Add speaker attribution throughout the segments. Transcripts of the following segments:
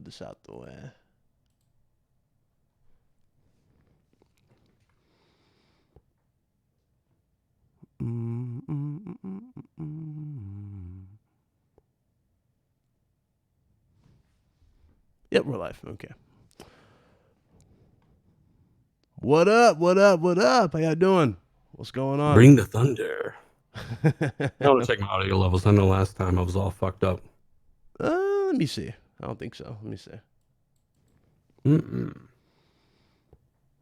Speaker 1: this out the way. Yep, we're live. Okay. What up? What up? What up? How y'all doing? What's going on?
Speaker 2: Bring the thunder. I want to check my audio levels. I know last time I was all fucked up.
Speaker 1: Let me see. I don't think so. Let me see.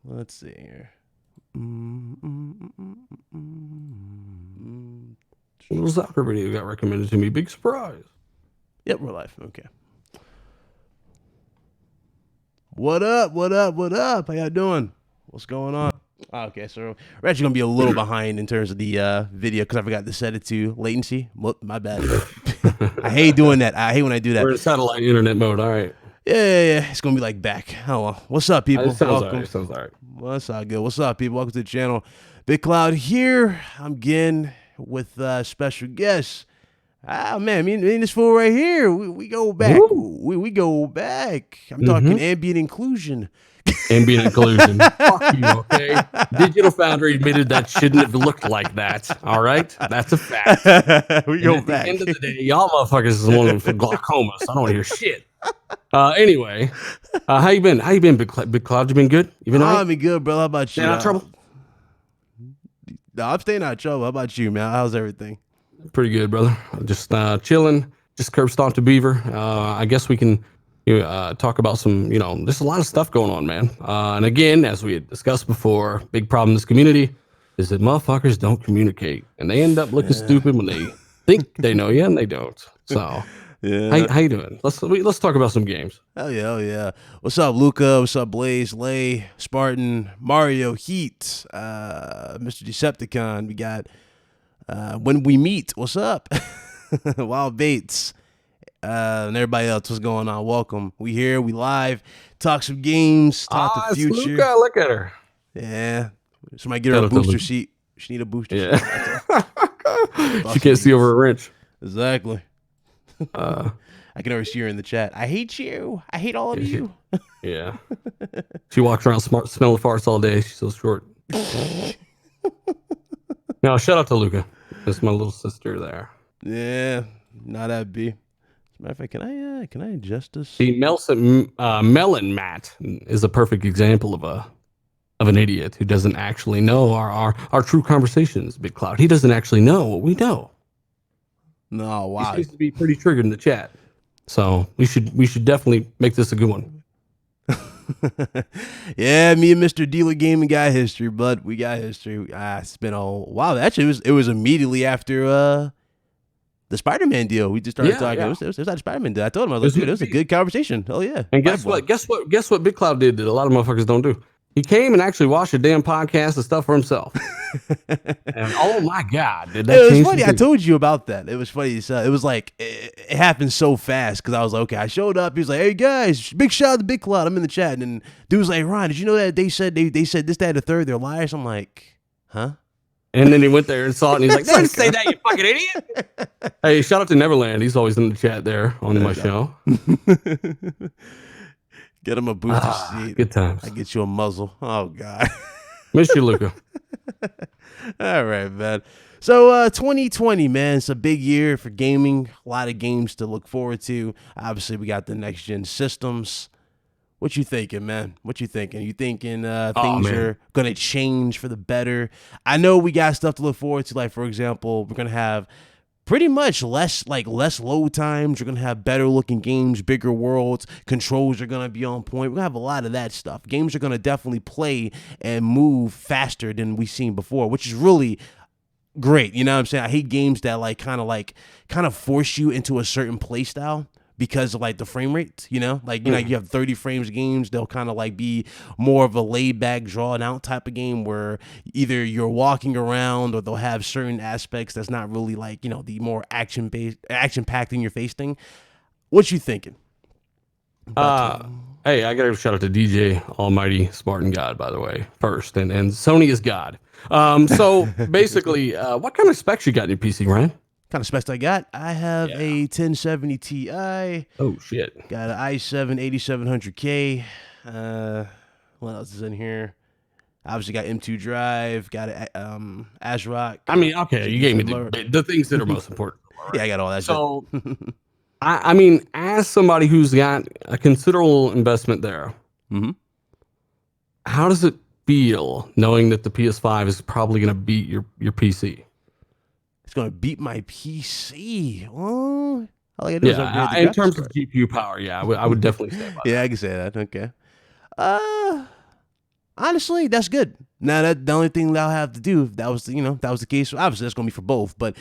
Speaker 1: Let's see here.
Speaker 2: A little soccer video got recommended to me. Big surprise.
Speaker 1: Yep, we're live. Okay. What up? What up? What up? How y'all doing? What's going on? Okay, so we're actually gonna be a little behind in terms of the video because I forgot to set it to latency. My bad. I hate doing that. I hate when I do that.
Speaker 2: We're in satellite internet mode. All right.
Speaker 1: Yeah. It's gonna be like back. Oh well. What's up, people?
Speaker 2: Sounds
Speaker 1: Welcome.
Speaker 2: all right.
Speaker 1: What's all good? What's up, people? Welcome to the channel. Big Cloud here. I'm again with special guests. Man, me and this fool right here. We go back. We go back. I'm talking ambient inclusion.
Speaker 2: Ambient inclusion. Fuck you, okay? Digital Foundry admitted that shouldn't have looked like that. All right? That's a fact.
Speaker 1: We go back.
Speaker 2: At the end of the day, y'all motherfuckers is one for glaucoma, so I don't want to hear shit. Anyway, how you been? How you been, Big Cloud? You been good? You been all right?
Speaker 1: I've been good, bro. How about you?
Speaker 2: Staying out of trouble?
Speaker 1: No, I'm staying out of trouble. How about you, man? How's everything?
Speaker 2: Pretty good, brother. Just chilling. Just curb stomped to Beaver. I guess we can talk about some, there's a lot of stuff going on, man. And again, as we had discussed before, big problem in this community is that motherfuckers don't communicate. And they end up looking stupid when they think they know you and they don't. So,
Speaker 1: yeah.
Speaker 2: How you doing? Let's talk about some games.
Speaker 1: Hell yeah. What's up, Luca? What's up, Blaze, Lay, Spartan, Mario, Heat, Mr. Decepticon. We got When We Meet. What's up? Wild Bates. And everybody else, what's going on? Welcome. We here, we live, talk some games, talk the future.
Speaker 2: Luca, look at her.
Speaker 1: Yeah. Somebody get her a booster seat. She need a booster seat.
Speaker 2: She can't see over a wrench.
Speaker 1: Exactly. I can already see her in the chat. I hate you. I hate all of you.
Speaker 2: Yeah. She walks around smelling farts all day. She's so short. No, shout out to Luca. That's my little sister there.
Speaker 1: Yeah. Not that B. As a matter of fact, can I adjust this?
Speaker 2: See, Melon Matt is a perfect example of an idiot who doesn't actually know our true conversations, Big Cloud. He doesn't actually know what we know.
Speaker 1: No, wow.
Speaker 2: He seems to be pretty triggered in the chat. So we should definitely make this a good one.
Speaker 1: Yeah, me and Mr. Dealer Gaming got history, bud. We got history. It's been a while. Actually, it was immediately after the Spider-Man deal. We just started talking.
Speaker 2: Yeah.
Speaker 1: It was that Spider-Man deal. I told him, I was like, dude, it was a good conversation. Hell yeah.
Speaker 2: And guess what Big Cloud did that a lot of motherfuckers don't do? He came and actually watched a damn podcast and stuff for himself. And oh my God, did that
Speaker 1: It was
Speaker 2: change
Speaker 1: funny. I told you about that. It was funny. So it was like, it happened so fast because I was like, okay, I showed up. He was like, hey guys, big shout out to Big Cloud. I'm in the chat. And then dude was like, Ron, did you know that they said this, that, and the third? They're liars. I'm like, huh?
Speaker 2: And then he went there and saw it and he's like, they didn't say that, you fucking idiot. Hey, shout out to Neverland. He's always in the chat there on my show.
Speaker 1: Get him a booster seat.
Speaker 2: Good times.
Speaker 1: I get you a muzzle. Oh, God.
Speaker 2: Miss you, Luca.
Speaker 1: All right, man. So 2020, man, it's a big year for gaming. A lot of games to look forward to. Obviously, we got the next-gen systems. What you thinking, man? What you thinking? You thinking things are going to change for the better? I know we got stuff to look forward to. Like, for example, we're going to have pretty much less load times. You're going to have better looking games, bigger worlds. Controls are going to be on point. We're going to have a lot of that stuff. Games are going to definitely play and move faster than we've seen before, which is really great. You know what I'm saying? I hate games that kind of force you into a certain play style because of like the frame rate, you know, you have 30 frames games. They'll kind of like be more of a laid back, drawn out type of game where either you're walking around or they'll have certain aspects that's not really like, the more action packed in your face thing. What you thinking?
Speaker 2: Hey, I got to shout out to DJ Almighty Spartan God, by the way, first, and Sony is God. So basically, what kind of specs you got in your PC, Ryan?
Speaker 1: kind of specs I got. I have
Speaker 2: Yeah.
Speaker 1: a 1070 Ti.
Speaker 2: Oh shit.
Speaker 1: Got an i7 8700K. What else is in here? Obviously got M2 drive. Got a ASRock.
Speaker 2: I mean, okay, you
Speaker 1: GPU
Speaker 2: gave me
Speaker 1: lower.
Speaker 2: the things that are most important.
Speaker 1: Yeah, I got all that
Speaker 2: So,
Speaker 1: shit.
Speaker 2: I mean, as somebody who's got a considerable investment there,
Speaker 1: Mm-hmm.
Speaker 2: how does it feel knowing that the PS5 is probably going to beat your PC?
Speaker 1: It's gonna beat my PC. Well, all I gotta do is upgrade the
Speaker 2: In
Speaker 1: graphics
Speaker 2: terms
Speaker 1: card.
Speaker 2: of GPU power, yeah, I would definitely say about
Speaker 1: Yeah, I can say that. Okay. Honestly, that's good. Now that the only thing that I'll have to do, if that was the case. Obviously, that's gonna be for both. But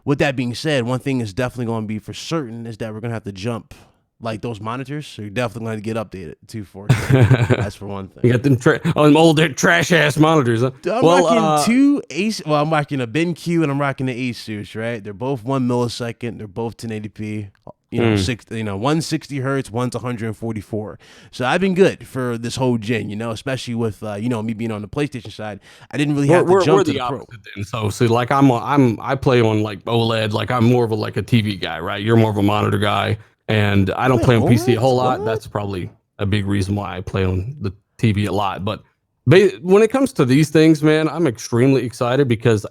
Speaker 1: with that being said, one thing is definitely gonna be for certain is that we're gonna have to jump like those monitors. So you're definitely gonna get updated to 4K. That's for one thing.
Speaker 2: You got them old trash ass monitors. Huh?
Speaker 1: I'm rocking two Ace. Well, I'm rocking a BenQ and I'm rocking the Asus. Right, they're both 1 millisecond. They're both 1080p. 160 hertz, one's 144. So I've been good for this whole gen, especially with me being on the PlayStation side. I didn't really have to jump to the Pro.
Speaker 2: Then. So see, like I play on like OLED, like I'm more of a TV guy, right? You're more of a monitor guy, and I don't play on PC a whole lot.
Speaker 1: What?
Speaker 2: That's probably a big reason why I play on the TV a lot. But when it comes to these things, man, I'm extremely excited because,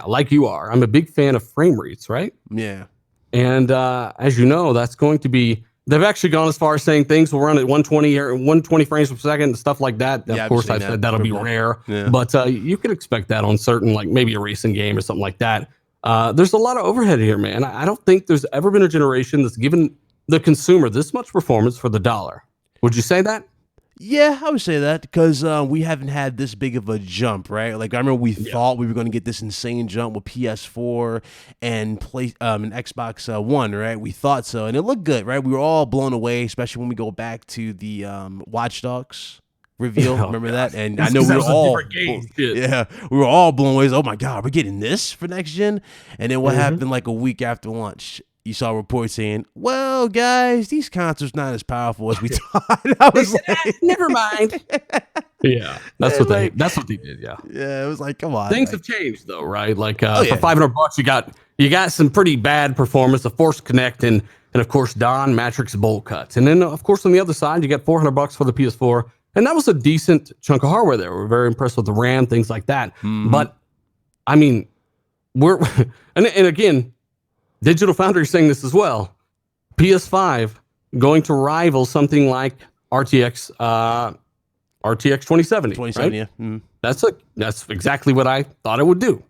Speaker 2: like you are, I'm a big fan of frame rates, right?
Speaker 1: Yeah.
Speaker 2: And as you know, that's going to be. They've actually gone as far as saying things will run at 120 or 120 frames per second and stuff like that.
Speaker 1: Yeah,
Speaker 2: of course, I said that'll be rare, but you could expect that on certain, like maybe a racing game or something like that. There's a lot of overhead here, man. I don't think there's ever been a generation that's given the consumer this much performance for the dollar. Would you say that?
Speaker 1: Yeah, I would say that because we haven't had this big of a jump, right? Like I remember we thought we were going to get this insane jump with PS4 and Xbox One, right? We thought so, and it looked good, right? We were all blown away, especially when we go back to the Watch Dogs reveal. Remember that? And I know we were all, we were all blown away. Oh my god, we're getting this for next gen. And then what happened like a week after launch? You saw reports saying, "Well, guys, these consoles not as powerful as we thought." I was like,
Speaker 2: "Never mind." Yeah, that's what they did. Yeah,
Speaker 1: yeah. It was like, come on.
Speaker 2: Things have changed though, right? Like for $500, you got some pretty bad performance, a Force Connect, and of course Don Matrix bolt cuts, and then of course on the other side you got $400 for the PS4, and that was a decent chunk of hardware there. We're very impressed with the RAM, things like that. But I mean, we're and again. Digital Foundry is saying this as well. PS5 going to rival something like RTX 2070.
Speaker 1: 2070,
Speaker 2: right?
Speaker 1: Yeah.
Speaker 2: That's exactly what I thought it would do.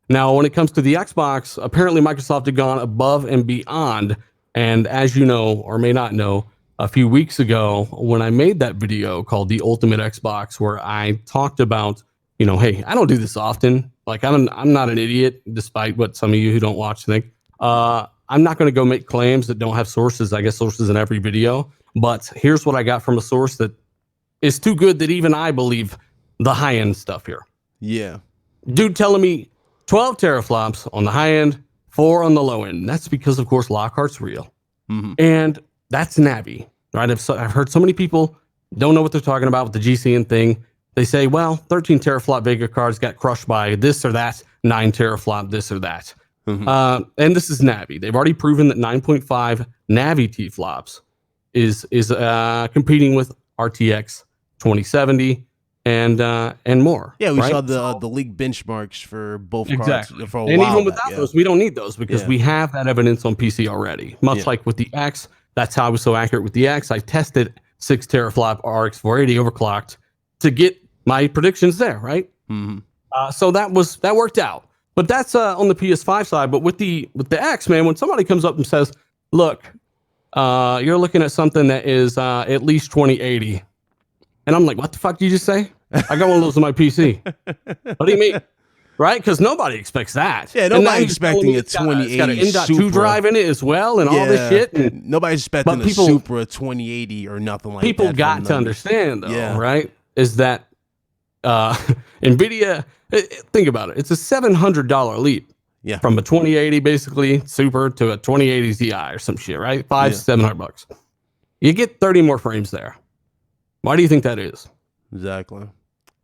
Speaker 2: Now, when it comes to the Xbox, apparently Microsoft had gone above and beyond. And as you know, or may not know, a few weeks ago, when I made that video called The Ultimate Xbox, where I talked about, hey, I don't do this often. Like I'm not an idiot, despite what some of you who don't watch think. I'm not going to go make claims that don't have sources. I guess sources in every video, but here's what I got from a source that is too good that even I believe the high end stuff here.
Speaker 1: Yeah.
Speaker 2: Dude telling me 12 teraflops on the high end, 4 on the low end. That's because, of course, Lockhart's real. And that's Navi, right? I've heard so many people don't know what they're talking about with the GCN thing. They say, well, 13 teraflop Vega cards got crushed by this or that, 9 teraflop this or that. And this is Navi. They've already proven that 9.5 Navi T-flops is competing with RTX 2070 and more.
Speaker 1: Yeah, we saw the league benchmarks for both cards for a while.
Speaker 2: And even without those, we don't need those because we have that evidence on PC already. Much like with the X, that's how I was so accurate with the X. I tested 6 teraflop RX 480 overclocked to get my predictions there, right? So that worked out. But that's on the PS5 side. But with the X, man, when somebody comes up and says, "Look, you're looking at something that is at least 2080," and I'm like, "What the fuck did you just say? I got one of those on my PC." What do you mean? Right? Because nobody expects that.
Speaker 1: Yeah, nobody's expecting a 2080
Speaker 2: It's got an M.2 drive in it as well, and all this shit. And
Speaker 1: nobody's expecting a Supra 2080 or nothing like that.
Speaker 2: People got to understand, though, right? Is that NVIDIA? Think about it. It's a $700 leap.
Speaker 1: Yeah.
Speaker 2: From a 2080 basically Super to a 2080 Ti or some shit, right? $700. You get 30 more frames there. Why do you think that is?
Speaker 1: Exactly.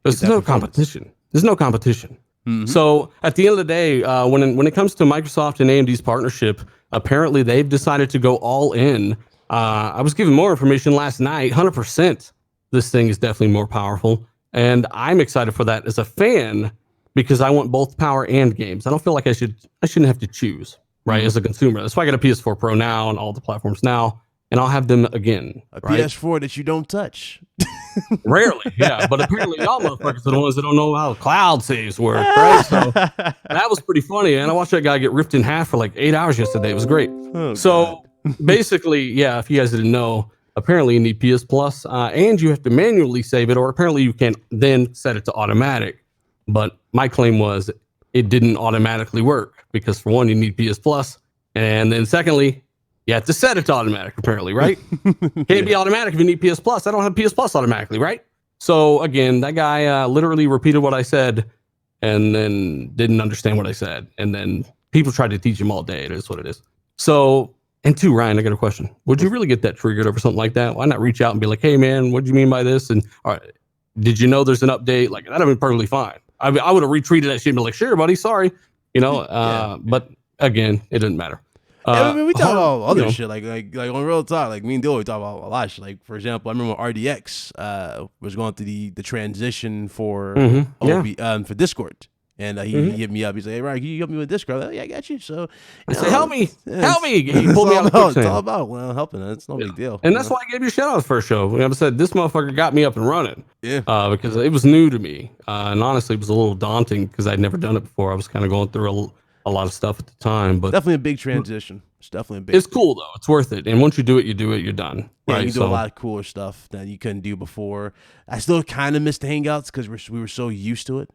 Speaker 2: There's no competition. There's no competition. So at the end of the day, when it comes to Microsoft and AMD's partnership, apparently they've decided to go all in. I was given more information last night. 100%, this thing is definitely more powerful, and I'm excited for that as a fan because I want both power and games. I don't feel like I shouldn't have to choose, right? As a consumer, that's why I got a PS4 Pro now and all the platforms now, and I'll have them again.
Speaker 1: A PS4 that you don't touch.
Speaker 2: Rarely, yeah. But apparently y'all motherfuckers are the ones that don't know how cloud saves work, right? So that was pretty funny. And I watched that guy get ripped in half for like 8 hours yesterday. It was great.
Speaker 1: Oh,
Speaker 2: so basically, yeah, if you guys didn't know, apparently you need PS Plus and you have to manually save it, or apparently you can then set it to automatic. But my claim was it didn't automatically work because for one, you need PS Plus. And then secondly, you have to set it to automatic, apparently, right? Can't be automatic if you need PS Plus. I don't have PS Plus automatically, right? So again, that guy literally repeated what I said and then didn't understand what I said. And then people tried to teach him all day. It is what it is. So, and two, Ryan, I got a question. Would you really get that triggered over something like that? Why not reach out and be like, hey, man, what do you mean by this? And all right, did you know there's an update? Like, that'd have been perfectly fine. I would have retweeted that shit and be like, sure, buddy, sorry. You know, but again, it didn't matter.
Speaker 1: I mean, we talk about other shit, like on real talk, like me and Dill, we talk about a lot of shit. Like, for example, I remember when RDX was going through the transition for for Discord, and he hit me up. He's like, "Hey, Ryan, can you help me with Discord?" I'm like, yeah, I got you. So
Speaker 2: I said, "Help me! He pulled me out of
Speaker 1: quicksand. It's all about helping. It's no big deal."
Speaker 2: And that's why I gave you a shout out the first show. I said this motherfucker got me up and running.
Speaker 1: Yeah,
Speaker 2: because it was new to me, and honestly, it was a little daunting because I'd never done it before. I was kind of going through a lot of stuff at the time, but
Speaker 1: definitely a big transition. It's definitely a big.
Speaker 2: It's cool though. It's worth it. And once you do it, you're done.
Speaker 1: Yeah,
Speaker 2: right?
Speaker 1: you do a lot of cooler stuff that you couldn't do before. I still kind of miss the Hangouts because we were so used to it.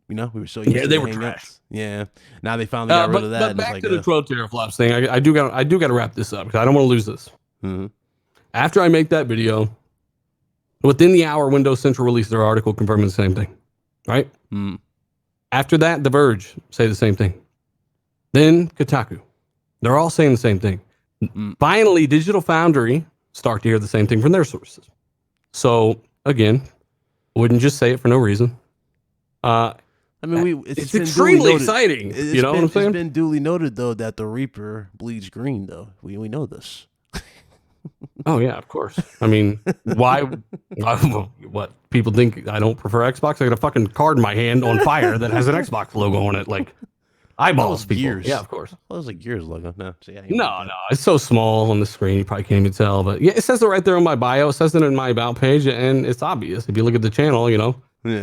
Speaker 1: You know, we were so used to
Speaker 2: they
Speaker 1: the
Speaker 2: were
Speaker 1: Hangouts.
Speaker 2: trash.
Speaker 1: Yeah, now they finally got rid of that.
Speaker 2: But
Speaker 1: and
Speaker 2: back
Speaker 1: it's
Speaker 2: to the 12 teraflops thing. I do got to wrap this up because I don't want to lose this.
Speaker 1: Mm-hmm.
Speaker 2: After I make that video, within the hour, Windows Central released their article confirming the same thing. Right.
Speaker 1: Mm.
Speaker 2: After that, The Verge say the same thing. Then Kotaku. They're all saying the same thing. Finally, Digital Foundry start to hear the same thing from their sources. So, again, wouldn't just say it for no reason.
Speaker 1: I mean,
Speaker 2: it's extremely exciting. You know what I'm saying?
Speaker 1: It's been duly noted, though, that the Reaper bleeds green, though. We know this.
Speaker 2: Oh, yeah, of course. I mean, why what? People think I don't prefer Xbox? I got a fucking card in my hand on fire that has an Xbox logo on it. Like, eyeballs, people.
Speaker 1: Gears.
Speaker 2: Yeah, of course.
Speaker 1: Well, it was like Gears logo. No, so yeah,
Speaker 2: no, it's so small on the screen you probably can't even tell. But yeah, it says it right there on my bio. It says it in my about page, and it's obvious if you look at the channel. You know,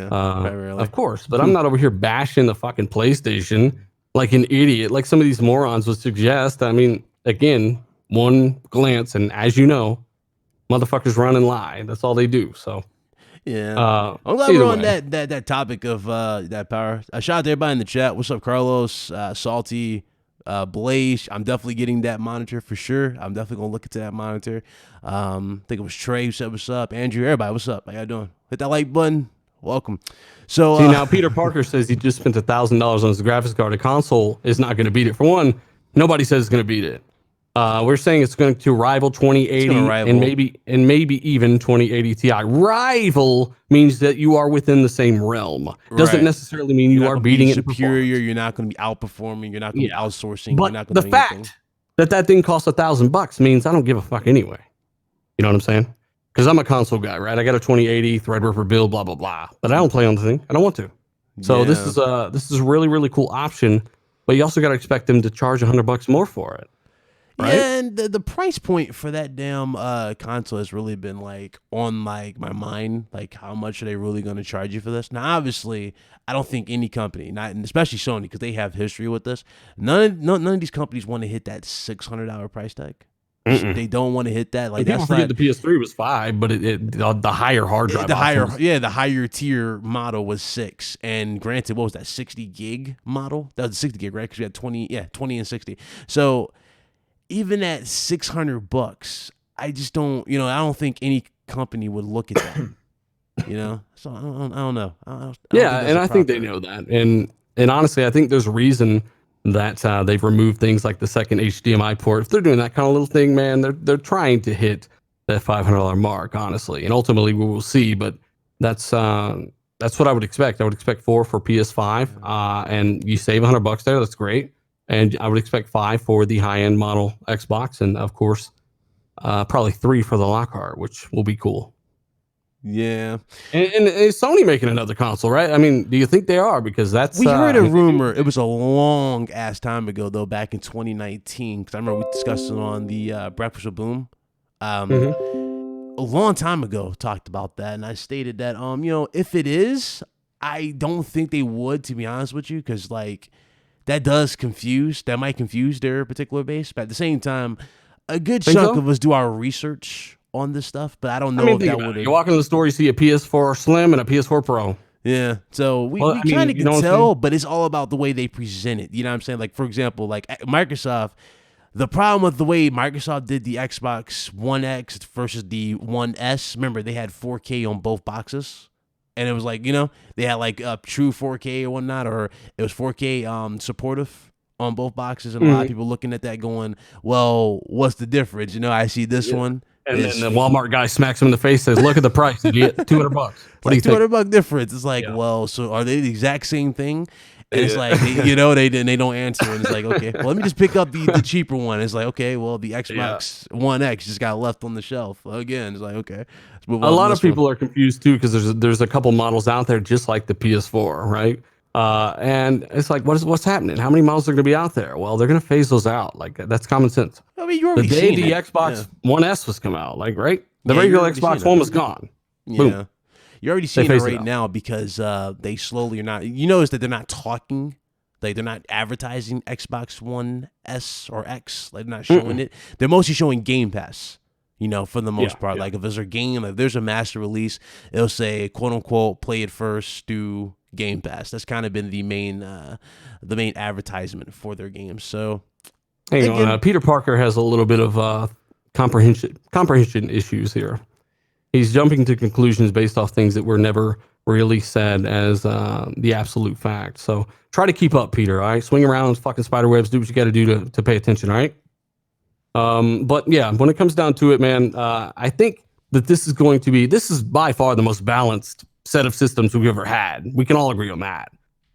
Speaker 2: of course. But I'm not over here bashing the fucking PlayStation like an idiot, like some of these morons would suggest. I mean, again, one glance, and as you know, motherfuckers run and lie. That's all they do. So.
Speaker 1: Yeah, I'm glad we're on that topic of that power. Shout out to everybody in the chat. What's up, Carlos, Salty, Blaze? I'm definitely getting that monitor for sure. I'm definitely gonna look into that monitor. I think it was Trey who said what's up. Andrew, everybody, what's up? How y'all doing? Hit that like button. Welcome. So
Speaker 2: see, now Peter Parker says he just spent $1,000 on his graphics card. A console is not going to beat it. For one, nobody says it's going to beat it. We're saying it's going to rival 2080 and maybe even 2080 Ti. Rival means that you are within the same realm. Doesn't necessarily mean you are beating it.
Speaker 1: Superior. You're not going to be outperforming. You're not going to be outsourcing.
Speaker 2: But
Speaker 1: you're not
Speaker 2: the fact that thing costs $1,000 means I don't give a fuck anyway. You know what I'm saying? Because I'm a console guy, right? I got a 2080 Threadripper build, blah blah blah. But I don't play on the thing. I don't want to. So this is a really really cool option. But you also got to expect them to charge $100 more for it. Right?
Speaker 1: Yeah, and the price point for that damn console has really been like on like my mind. Like, how much are they really going to charge you for this? Now, obviously, I don't think any company, not especially Sony, because they have history with this. None of these companies want to hit that $600 price tag. They don't want to hit that. Like, that's not,
Speaker 2: the PS3 was $5, but the higher hard drive,
Speaker 1: the higher tier model was $6. And granted, what was that 60 gig model? That was a 60 gig, right? Because we had 20 and 60. So even at $600, I just don't, I don't think any company would look at that, So I don't know.
Speaker 2: I think they know that, and honestly, I think there's a reason that they've removed things like the second HDMI port. If they're doing that kind of little thing, man, they're trying to hit that $500 mark, honestly, and ultimately we will see. But that's That's what I would expect. I would expect 4 for PS5, and you save $100 there. That's great. And I would expect 5 for the high-end model Xbox, and of course, probably 3 for the Lockhart, which will be cool.
Speaker 1: Yeah.
Speaker 2: And is Sony making another console, right? I mean, do you think they are? Because that's
Speaker 1: we heard a rumor. It was a long ass time ago though, back in 2019. Because I remember we discussed it on the Breakfast with Boom. A long time ago, talked about that, and I stated that if it is, I don't think they would, to be honest with you, because like that might confuse their particular base. But at the same time, a good chunk of us do our research on this stuff, but I don't know if that would.
Speaker 2: You walk into the store, you see a PS4 Slim and a PS4 Pro.
Speaker 1: Yeah, so we kind of can tell, but it's all about the way they present it. You know what I'm saying? Like, for example, like Microsoft, the problem with the way Microsoft did the Xbox One X versus the One S, remember, they had 4K on both boxes. And it was like, they had like true 4K or whatnot, or it was 4K supportive on both boxes. And a lot of people looking at that going, well, what's the difference? I see this one.
Speaker 2: And then the Walmart guy smacks him in the face, says, "Look at the price, idiot! $200. What do you think?
Speaker 1: $200 difference." It's like, well, so are they the exact same thing? And it's like, they don't answer, and it's like, okay, well, let me just pick up the cheaper one. It's like, okay, well, the Xbox One X just got left on the shelf again. It's like, okay, let's move on.
Speaker 2: A lot of people are confused too because there's a couple models out there just like the PS4, right? And it's like, what's happening? How many models are going to be out there? Well, they're going to phase those out. Like, that's common sense.
Speaker 1: I mean, you already
Speaker 2: the day the Xbox One S was come out, like, right? The regular Xbox One was gone.
Speaker 1: Yeah.
Speaker 2: Boom.
Speaker 1: You're already seeing it right now because they slowly are not. You notice that they're not talking. Like, they're not advertising Xbox One S or X. Like, they're not showing it. They're mostly showing Game Pass. For the most part. Like, if there's a game, if there's a master release, it'll say, quote unquote, play it first, do Game Pass. That's kind of been the main advertisement for their games. So,
Speaker 2: Peter Parker has a little bit of comprehension issues here. He's jumping to conclusions based off things that were never really said as the absolute fact. So try to keep up, Peter. All right, swing around those fucking spider webs. Do what you got to do to pay attention. All right. But yeah, when it comes down to it, man, I think that this is by far the most balanced set of systems we've ever had. We can all agree on that.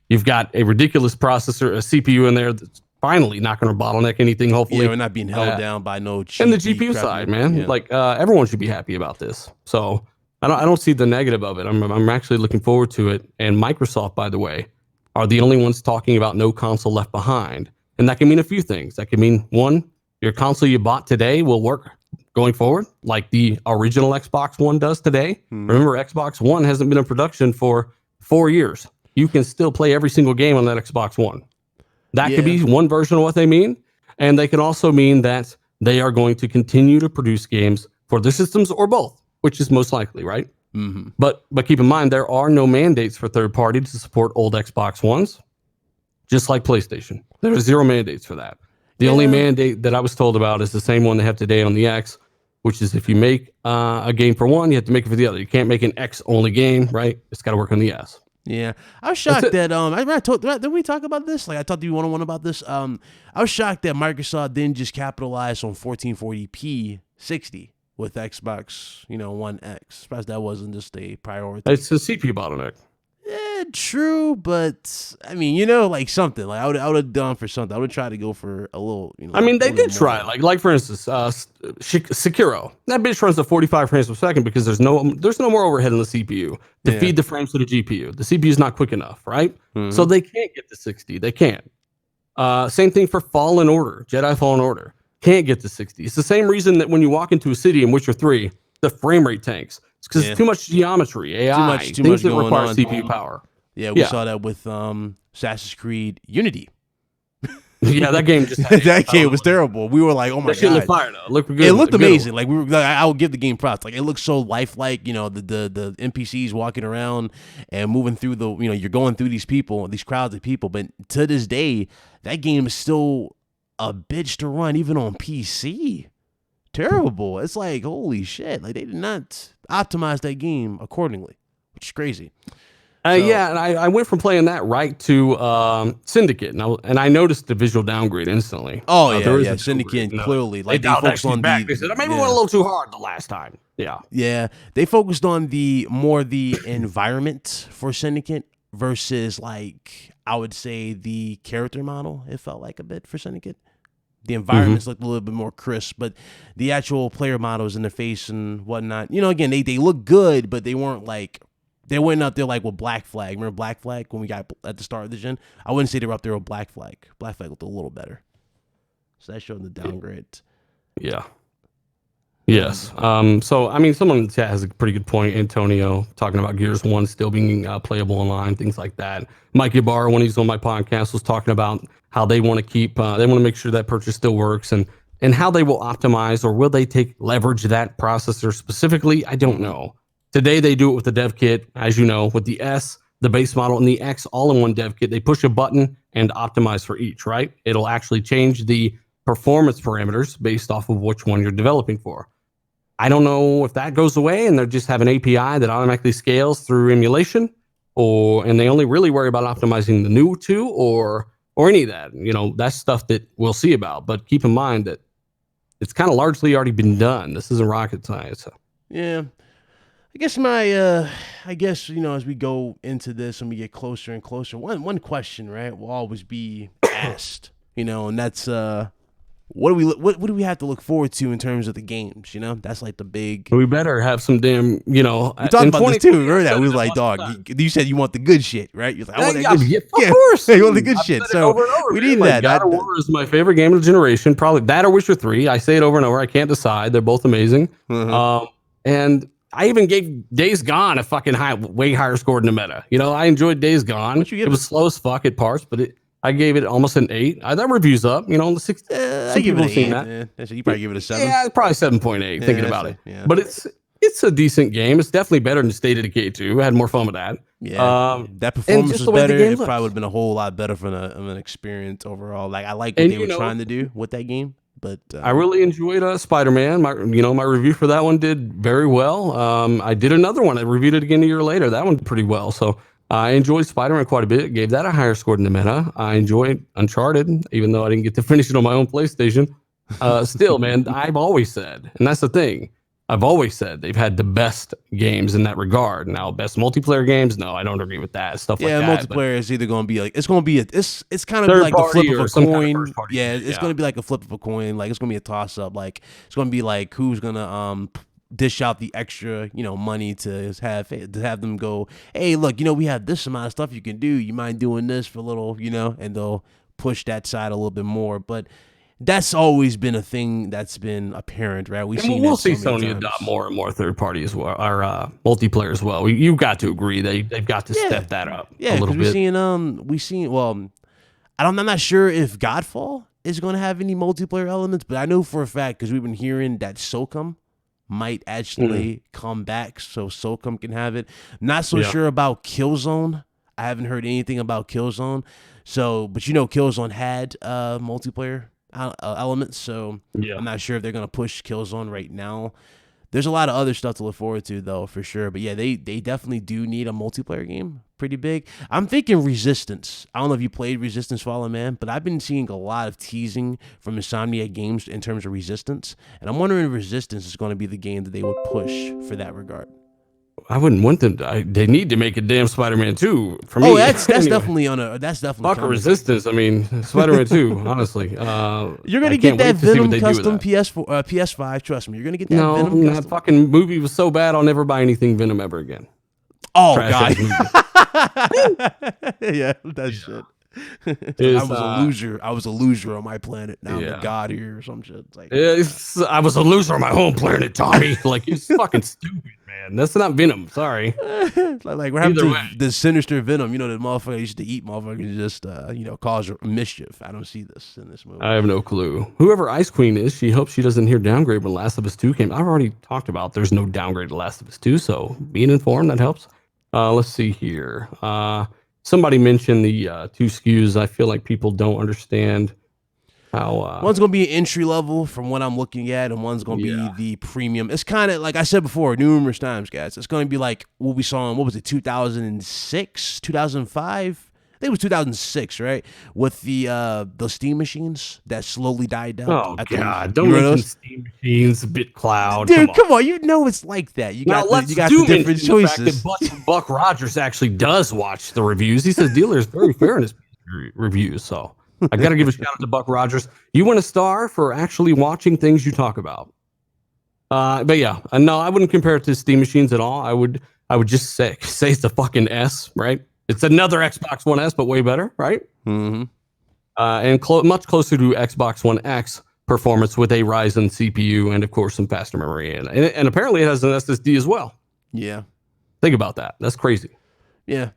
Speaker 2: You've got a ridiculous processor, a CPU in there that's finally not going to bottleneck anything. Hopefully,
Speaker 1: we're not being held down by no cheap.
Speaker 2: And the GPU side, man, like everyone should be happy about this. So I don't see the negative of it. I'm actually looking forward to it. And Microsoft, by the way, are the only ones talking about no console left behind, and that can mean a few things. That can mean, one, your console you bought today will work going forward, like the original Xbox One does today. Remember, Xbox One hasn't been in production for 4 years. You can still play every single game on that Xbox One. That could be one version of what they mean. And they can also mean that they are going to continue to produce games for the systems or both, which is most likely, right? Mm-hmm. But keep in mind, there are no mandates for third party to support old Xbox Ones, just like PlayStation. There are 0 mandates for that. The only mandate that I was told about is the same one they have today on the X, which is if you make a game for one, you have to make it for the other. You can't make an X-only game, right? It's got to work on the S.
Speaker 1: Yeah, I was shocked that did we talk about this? Like, I talked to you one-on-one about this. I was shocked that Microsoft didn't just capitalize on 1440p 60 with Xbox, One X. Surprised that wasn't just a priority.
Speaker 2: It's a CPU bottleneck.
Speaker 1: Yeah, true, but I mean, like something. Like I would have done for something. I would try to go for a little.
Speaker 2: I mean, they did try. Like for instance, Sekiro. That bitch runs at 45 frames per second because there's no more overhead in the CPU to feed the frames to the GPU. The CPU is not quick enough, right? Mm-hmm. So they can't get to 60. They can't. Same thing for Fallen Order, Jedi Fallen Order. Can't get to 60. It's the same reason that when you walk into a city in Witcher 3, the frame rate tanks. It's because it's too much geometry, AI,
Speaker 1: too much
Speaker 2: that
Speaker 1: going
Speaker 2: require
Speaker 1: on.
Speaker 2: CPU power.
Speaker 1: Yeah, we saw that with Assassin's Creed Unity.
Speaker 2: Yeah, that game just
Speaker 1: that game was terrible. We were like, oh my god,
Speaker 2: that shit looked fire though. Looked good.
Speaker 1: It looked amazing. Like I would give the game props. Like it looked so lifelike. The NPCs walking around and moving through the. You're going through these crowds of people. But to this day, that game is still a bitch to run, even on PC. Terrible. It's like, holy shit. Like they did not optimize that game accordingly, which is crazy.
Speaker 2: Yeah, and I went from playing that right to Syndicate, and I noticed the visual downgrade instantly.
Speaker 1: Oh yeah, Syndicate clearly. Like they focused on
Speaker 2: they said maybe we went a little too hard the last time.
Speaker 1: Yeah, they focused on the environment for Syndicate versus like I would say the character model. It felt like a bit for Syndicate. The environments looked a little bit more crisp, but the actual player models in the face and whatnot, again, they look good, but they weren't like they went up there like with Black Flag. Remember Black Flag when we got at the start of the gen? I wouldn't say they were up there with Black Flag. Black Flag looked a little better, so that showed the downgrade.
Speaker 2: Yeah. Yes. So, I mean, someone in the chat has a pretty good point. Antonio talking about Gears 1 still being playable online, things like that. Mike Ybarra, when he's on my podcast, was talking about how they want to keep, they want to make sure that purchase still works and how they will optimize, or will they leverage that processor specifically? I don't know. Today, they do it with the dev kit, as you know, with the S, the base model, and the X all in one dev kit. They push a button and optimize for each, right? It'll actually change the performance parameters based off of which one you're developing for. I don't know if that goes away and they just have an API that automatically scales through emulation, and they only really worry about optimizing the new two or any of that. That's stuff that we'll see about. But keep in mind that it's kind of largely already been done. This isn't rocket science. So.
Speaker 1: Yeah. I guess as we go into this and we get closer and closer, one question, right, will always be asked, and that's what do we have to look forward to in terms of the games? That's like the big.
Speaker 2: We better have some damn. We
Speaker 1: talked about this too. Remember that? We was like, dog. You said you want the good shit, right? You're like, I want that good shit.
Speaker 2: Of course,
Speaker 1: you want the good shit. So we need that.
Speaker 2: God of War is my favorite game of the generation. Probably that or Witcher 3. I say it over and over. I can't decide. They're both amazing. And I even gave Days Gone a fucking way higher score than the meta. I enjoyed Days Gone. It was slow as fuck at parts, but I gave it almost an 8. That review's up, the 6.
Speaker 1: I give it an 8. That. You probably give it a 7.
Speaker 2: Yeah, probably 7.8. Thinking about it, but it's a decent game. It's definitely better than State of Decay 2. I had more fun with that.
Speaker 1: Yeah, that performance was better. It probably would have been a whole lot better from an experience overall. Like I like what they were trying to do with that game. But
Speaker 2: I really enjoyed Spider-Man. My review for that one did very well. I did another one. I reviewed it again a year later. That one did pretty well. So I enjoyed Spider-Man quite a bit. Gave that a higher score than the meta. I enjoyed Uncharted, even though I didn't get to finish it on my own PlayStation. Still, man, I've always said, and that's the thing. I've always said they've had the best games in that regard. Now, best multiplayer games, no, I don't agree with that. Stuff like that.
Speaker 1: Yeah, multiplayer is either going to be like it's kind of like the flip of a coin. Kind of it's going to be like a flip of a coin. Like it's going to be a toss up. Like it's going to be like who's going to dish out the extra, money to have them go, hey, look, we have this amount of stuff you can do. You mind doing this for a little, and they'll push that side a little bit more, but. That's always been a thing that's been apparent, right? We'll
Speaker 2: see Sony adopt more and more third party as well, or multiplayer as well. You've got to agree they've got to step that up.
Speaker 1: Yeah,
Speaker 2: a little bit.
Speaker 1: I'm not sure if Godfall is going to have any multiplayer elements, but I know for a fact because we've been hearing that SOCOM might actually come back, so SOCOM can have it. Not so sure about Killzone. I haven't heard anything about Killzone. So, but Killzone had multiplayer elements, so I'm not sure if they're gonna push Killzone right now. There's a lot of other stuff to look forward to though, for sure. But yeah, they definitely do need a multiplayer game, pretty big. I'm thinking Resistance. I don't know if you played Resistance Fallen Man, but I've been seeing a lot of teasing from Insomniac Games in terms of Resistance, and I'm wondering if Resistance is going to be the game that they would push for that regard.
Speaker 2: I wouldn't want them to. They need to make a damn Spider-Man 2 for me.
Speaker 1: Oh, that's anyway. That's definitely
Speaker 2: fuck a Resistance. I mean, Spider-Man 2. Honestly,
Speaker 1: you're gonna get that Venom custom PS4, PS5. Trust me, you're gonna get that Venom custom.
Speaker 2: That fucking movie was so bad. I'll never buy anything Venom ever again.
Speaker 1: Oh God. Yeah, that shit. I was a loser on my planet. Now I'm the god here or some shit. It's like,
Speaker 2: I was a loser on my home planet, Tommy. Like, it's fucking stupid, man. That's not Venom. Sorry.
Speaker 1: like what happened to the sinister Venom? The motherfucker used to eat motherfuckers just cause mischief. I don't see this in this movie.
Speaker 2: I have no clue. Whoever Ice Queen is, she hopes she doesn't hear downgrade when Last of Us 2 came. I've already talked about there's no downgrade to Last of Us 2, so being informed, that helps. Let's see here. Somebody mentioned the 2 SKUs. I feel like people don't understand how...
Speaker 1: one's going to be an entry level from what I'm looking at, and one's going to be the premium. It's kind of, like I said before, numerous times, guys. It's going to be like what we saw in, 2006, 2005? think it was 2006, right? With the Steam machines that slowly died down.
Speaker 2: Oh
Speaker 1: at the-
Speaker 2: God!
Speaker 1: you
Speaker 2: Don't
Speaker 1: remember
Speaker 2: mention
Speaker 1: those?
Speaker 2: Steam machines, BitCloud.
Speaker 1: Dude, come on. You know it's like that. You
Speaker 2: Now
Speaker 1: got
Speaker 2: let's
Speaker 1: you got
Speaker 2: do
Speaker 1: the different
Speaker 2: mention the fact
Speaker 1: choices.
Speaker 2: that Buck Rogers actually does watch the reviews. He says dealer is very fair in his reviews. So I got to give a shout out to Buck Rogers. You win a star for actually watching things you talk about. But yeah, no, I wouldn't compare it to Steam machines at all. I would just say it's the fucking S, right? It's another Xbox One S, but way better, right?
Speaker 1: Mm-hmm.
Speaker 2: And much closer to Xbox One X performance with a Ryzen CPU and, of course, some faster memory. And apparently it has an SSD as well.
Speaker 1: Yeah.
Speaker 2: Think about that. That's crazy.
Speaker 1: Yeah.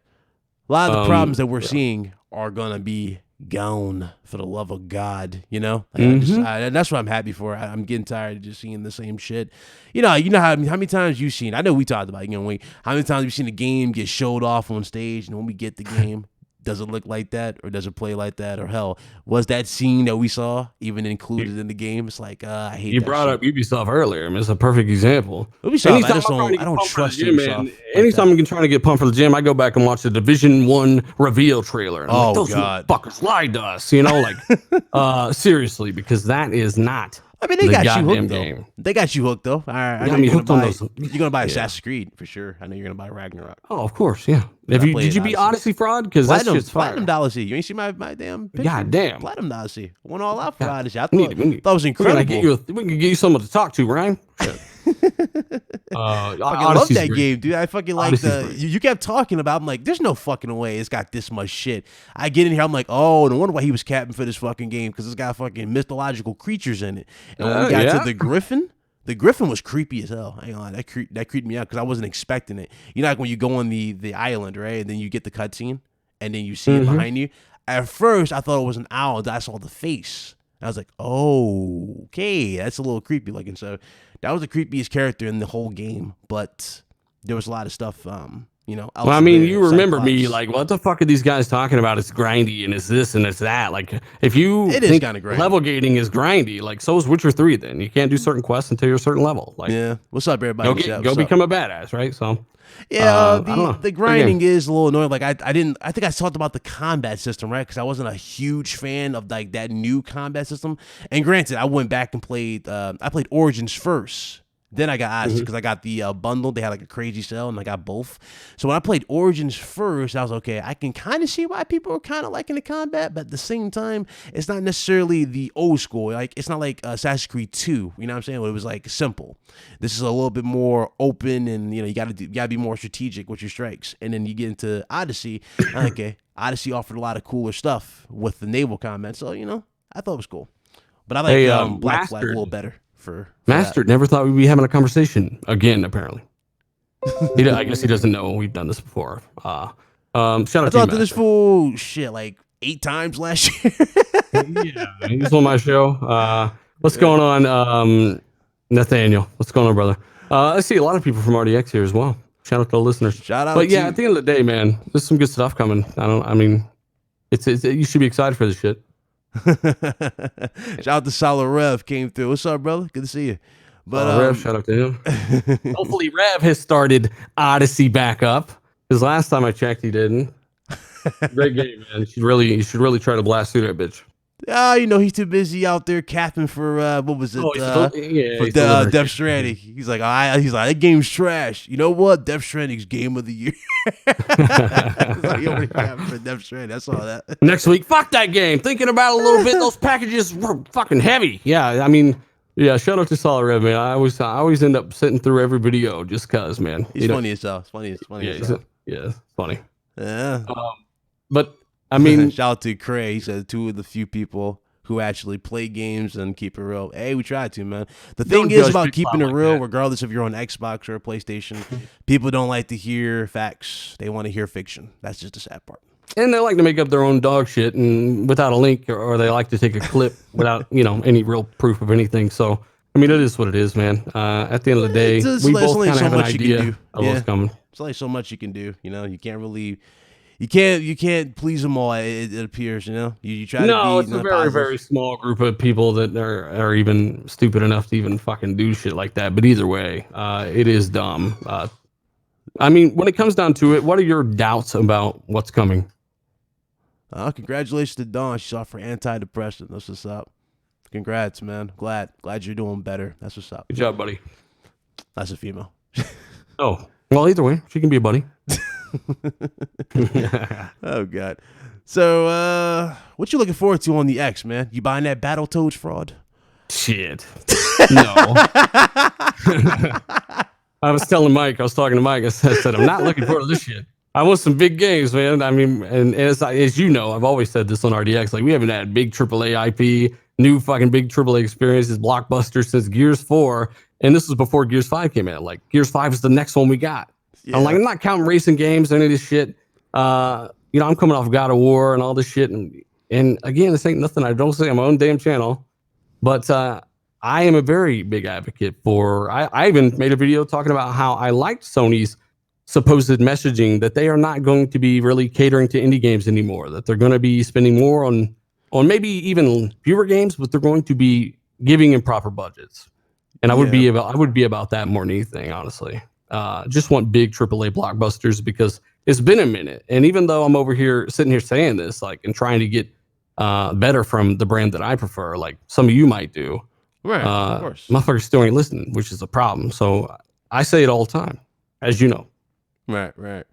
Speaker 1: A lot of the problems that we're seeing are going to be gone, for the love of God, you know? Like, and that's what I'm happy for. I'm getting tired of just seeing the same shit. You know how many times you've seen, I know we talked about, how many times you've seen a game get showed off on stage, and when we get the game, does it look like that, or does it play like that, or hell, was that scene that we saw even included in the game? It's like, I hate
Speaker 2: you
Speaker 1: that
Speaker 2: brought
Speaker 1: shit.
Speaker 2: up Ubisoft earlier. I mean, it's a perfect example.
Speaker 1: Ubisoft,
Speaker 2: Anytime
Speaker 1: I don't trust
Speaker 2: gym,
Speaker 1: Ubisoft.
Speaker 2: man, anytime I'm trying to get pumped for the gym, I go back and watch the Division 1 reveal trailer. And I'm like, those fuckers lied to us, like, seriously, because that is not.
Speaker 1: I mean, they got you hooked,
Speaker 2: game.
Speaker 1: though. They got you hooked, though. I know you're going to buy Assassin's Creed, for sure. I know you're going to buy Ragnarok.
Speaker 2: Oh, of course, yeah. Did you beat Odyssey Fraud? Because that's just fire.
Speaker 1: Platinum Odyssey. You ain't see my damn picture?
Speaker 2: God damn.
Speaker 1: Platinum Odyssey. Went all out for Odyssey. I thought it was
Speaker 2: We
Speaker 1: incredible.
Speaker 2: can get you someone to talk to, Ryan.
Speaker 1: I love that game, dude. I fucking like you kept talking about. I'm like, there's no fucking way it's got this much shit. I get in here, I'm like, oh, no wonder why he was capping for this fucking game, because it's got fucking mythological creatures in it. And when we got to the Griffin was creepy as hell. I ain't gonna lie, that creeped me out because I wasn't expecting it. You know, like when you go on the island, right, and then you get the cutscene, and then you see it behind you. At first, I thought it was an owl. Then I saw the face. I was like, oh, okay, that's a little creepy looking. So that was the creepiest character in the whole game, but there was a lot of stuff,
Speaker 2: Well, I mean, you remember me like, what the fuck are these guys talking about? It's grindy and it's this and it's that. Like, if you think level gating is grindy, like, so is Witcher 3. Then you can't do certain quests until you're a certain level. Like,
Speaker 1: yeah, what's up, everybody?
Speaker 2: Go become a badass, right? So.
Speaker 1: Yeah, the grinding is a little annoying. Like I think I talked about the combat system, right? Because I wasn't a huge fan of like that new combat system. And granted, I went back and played. I played Origins first. Then I got Odyssey because I got the bundle. They had like a crazy sale, and I got both. So when I played Origins first, I was okay. I can kind of see why people are kind of liking the combat, but at the same time, it's not necessarily the old school. Like it's not like Assassin's Creed 2. You know what I'm saying? It was like simple. This is a little bit more open, and you gotta be more strategic with your strikes. And then you get into Odyssey. Okay, Odyssey offered a lot of cooler stuff with the naval combat. So I thought it was cool. But I like Black Flag a little better. For
Speaker 2: Master never thought we'd be having a conversation again. Apparently, I guess he doesn't know we've done this before. Shout out to you,
Speaker 1: talked to this fool shit like 8 times last year.
Speaker 2: Yeah, he's on my show. What's going on, Nathaniel? What's going on, brother? I see a lot of people from RDX here as well. Shout out to the listeners.
Speaker 1: Shout out.
Speaker 2: But yeah, at the end of the day, man, there's some good stuff coming. It's you should be excited for this shit.
Speaker 1: Shout out to Solid Rev came through. What's up, brother? Good to see you. But
Speaker 2: Rev, shout out to him. Hopefully Rev has started Odyssey back up, because last time I checked he didn't. Great game, man. You should really try to blast through that bitch.
Speaker 1: He's too busy out there capping for what was it?
Speaker 2: For
Speaker 1: Death Stranding. He's like, that game's trash. You know what? Death Stranding's game of the year. He already capping for Death Stranding. I saw that.
Speaker 2: Next week, fuck that game. Thinking about it a little bit. Those packages were fucking heavy. Yeah, shout out to Solid Red, man. I always end up sitting through every video just cause, man.
Speaker 1: He's funny as hell. It's funny as hell.
Speaker 2: Yeah, it's funny.
Speaker 1: Yeah.
Speaker 2: But shout
Speaker 1: out to Cray. He said 2 of the few people who actually play games and keep it real. Hey, we try to, man. The thing is about keeping it real, regardless if you're on Xbox or a PlayStation, people don't like to hear facts. They want to hear fiction. That's just the sad part.
Speaker 2: And they like to make up their own dog shit and without a link, or they like to take a clip without, any real proof of anything. So, it is what it is, man. At the end of the day, we both kind of have an idea of what's coming.
Speaker 1: It's only so much you can do. You can't really... You can't please them all. It appears, you try to be.
Speaker 2: No, it's a very, very small group of people that are even stupid enough to even fucking do shit like that. But either way, it is dumb. When it comes down to it, what are your doubts about what's coming?
Speaker 1: Congratulations to Dawn. She's off for antidepressant. That's what's up. Congrats, man. Glad you're doing better. That's what's up.
Speaker 2: Good job, buddy.
Speaker 1: That's a female.
Speaker 2: Oh, well, either way, she can be a buddy.
Speaker 1: Oh God. So, what you looking forward to on the X, man? You buying that Battletoads fraud?
Speaker 2: Shit. No. I was talking to Mike, I said, I'm not looking forward to this shit. I want some big games, man. I mean, and as you know, I've always said this on RDX, like we haven't had big AAA IP, new fucking big AAA experiences, blockbusters since Gears 4. And this was before Gears 5 came out. Like Gears 5 is the next one we got. Yeah. I'm not counting racing games or any of this shit. I'm coming off God of War and all this shit. And again, this ain't nothing I don't say on my own damn channel. But I am a very big advocate for. I even made a video talking about how I liked Sony's supposed messaging that they are not going to be really catering to indie games anymore. That they're going to be spending more on maybe even fewer games, but they're going to be giving improper budgets. And I would be about that more than anything, honestly. Just want big AAA blockbusters because it's been a minute. And even though I'm over here sitting here saying this, like, and trying to get better from the brand that I prefer, like some of you might do.
Speaker 1: Right, of course.
Speaker 2: Motherfuckers still ain't listening, which is a problem. So I say it all the time, as you know.
Speaker 1: Right.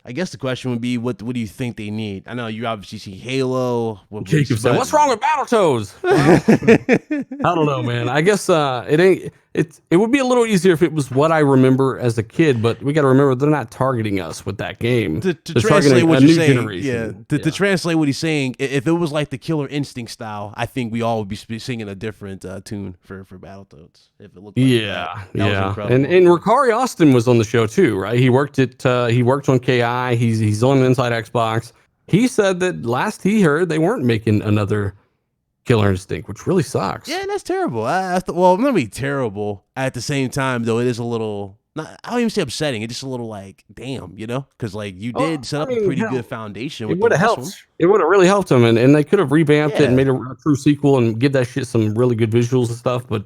Speaker 1: I guess the question would be, what do you think they need? I know you obviously see Halo.
Speaker 2: Jacob said, "What's wrong with Battletoads?" Well, I don't know, man. I guess it would be a little easier if it was what I remember as a kid, but we got to remember they're not targeting us with that game.
Speaker 1: To translate what you're saying, to translate what he's saying, if it was like the Killer Instinct style, I think we all would be singing a different tune for Battletoads. If it looked like that was incredible.
Speaker 2: And Ricari Austin was on the show too, right? He worked on KI. He's on Inside Xbox. He said that last he heard they weren't making another Killer Instinct, which really sucks.
Speaker 1: Yeah, that's terrible. Well, not really terrible. At the same time, though, it is a little. I don't even say upsetting. It's just a little like, damn, because like you did set up a pretty good foundation.
Speaker 2: It would have helped. It would have really helped them, and they could have revamped it and made a true sequel and give that shit some really good visuals and stuff. But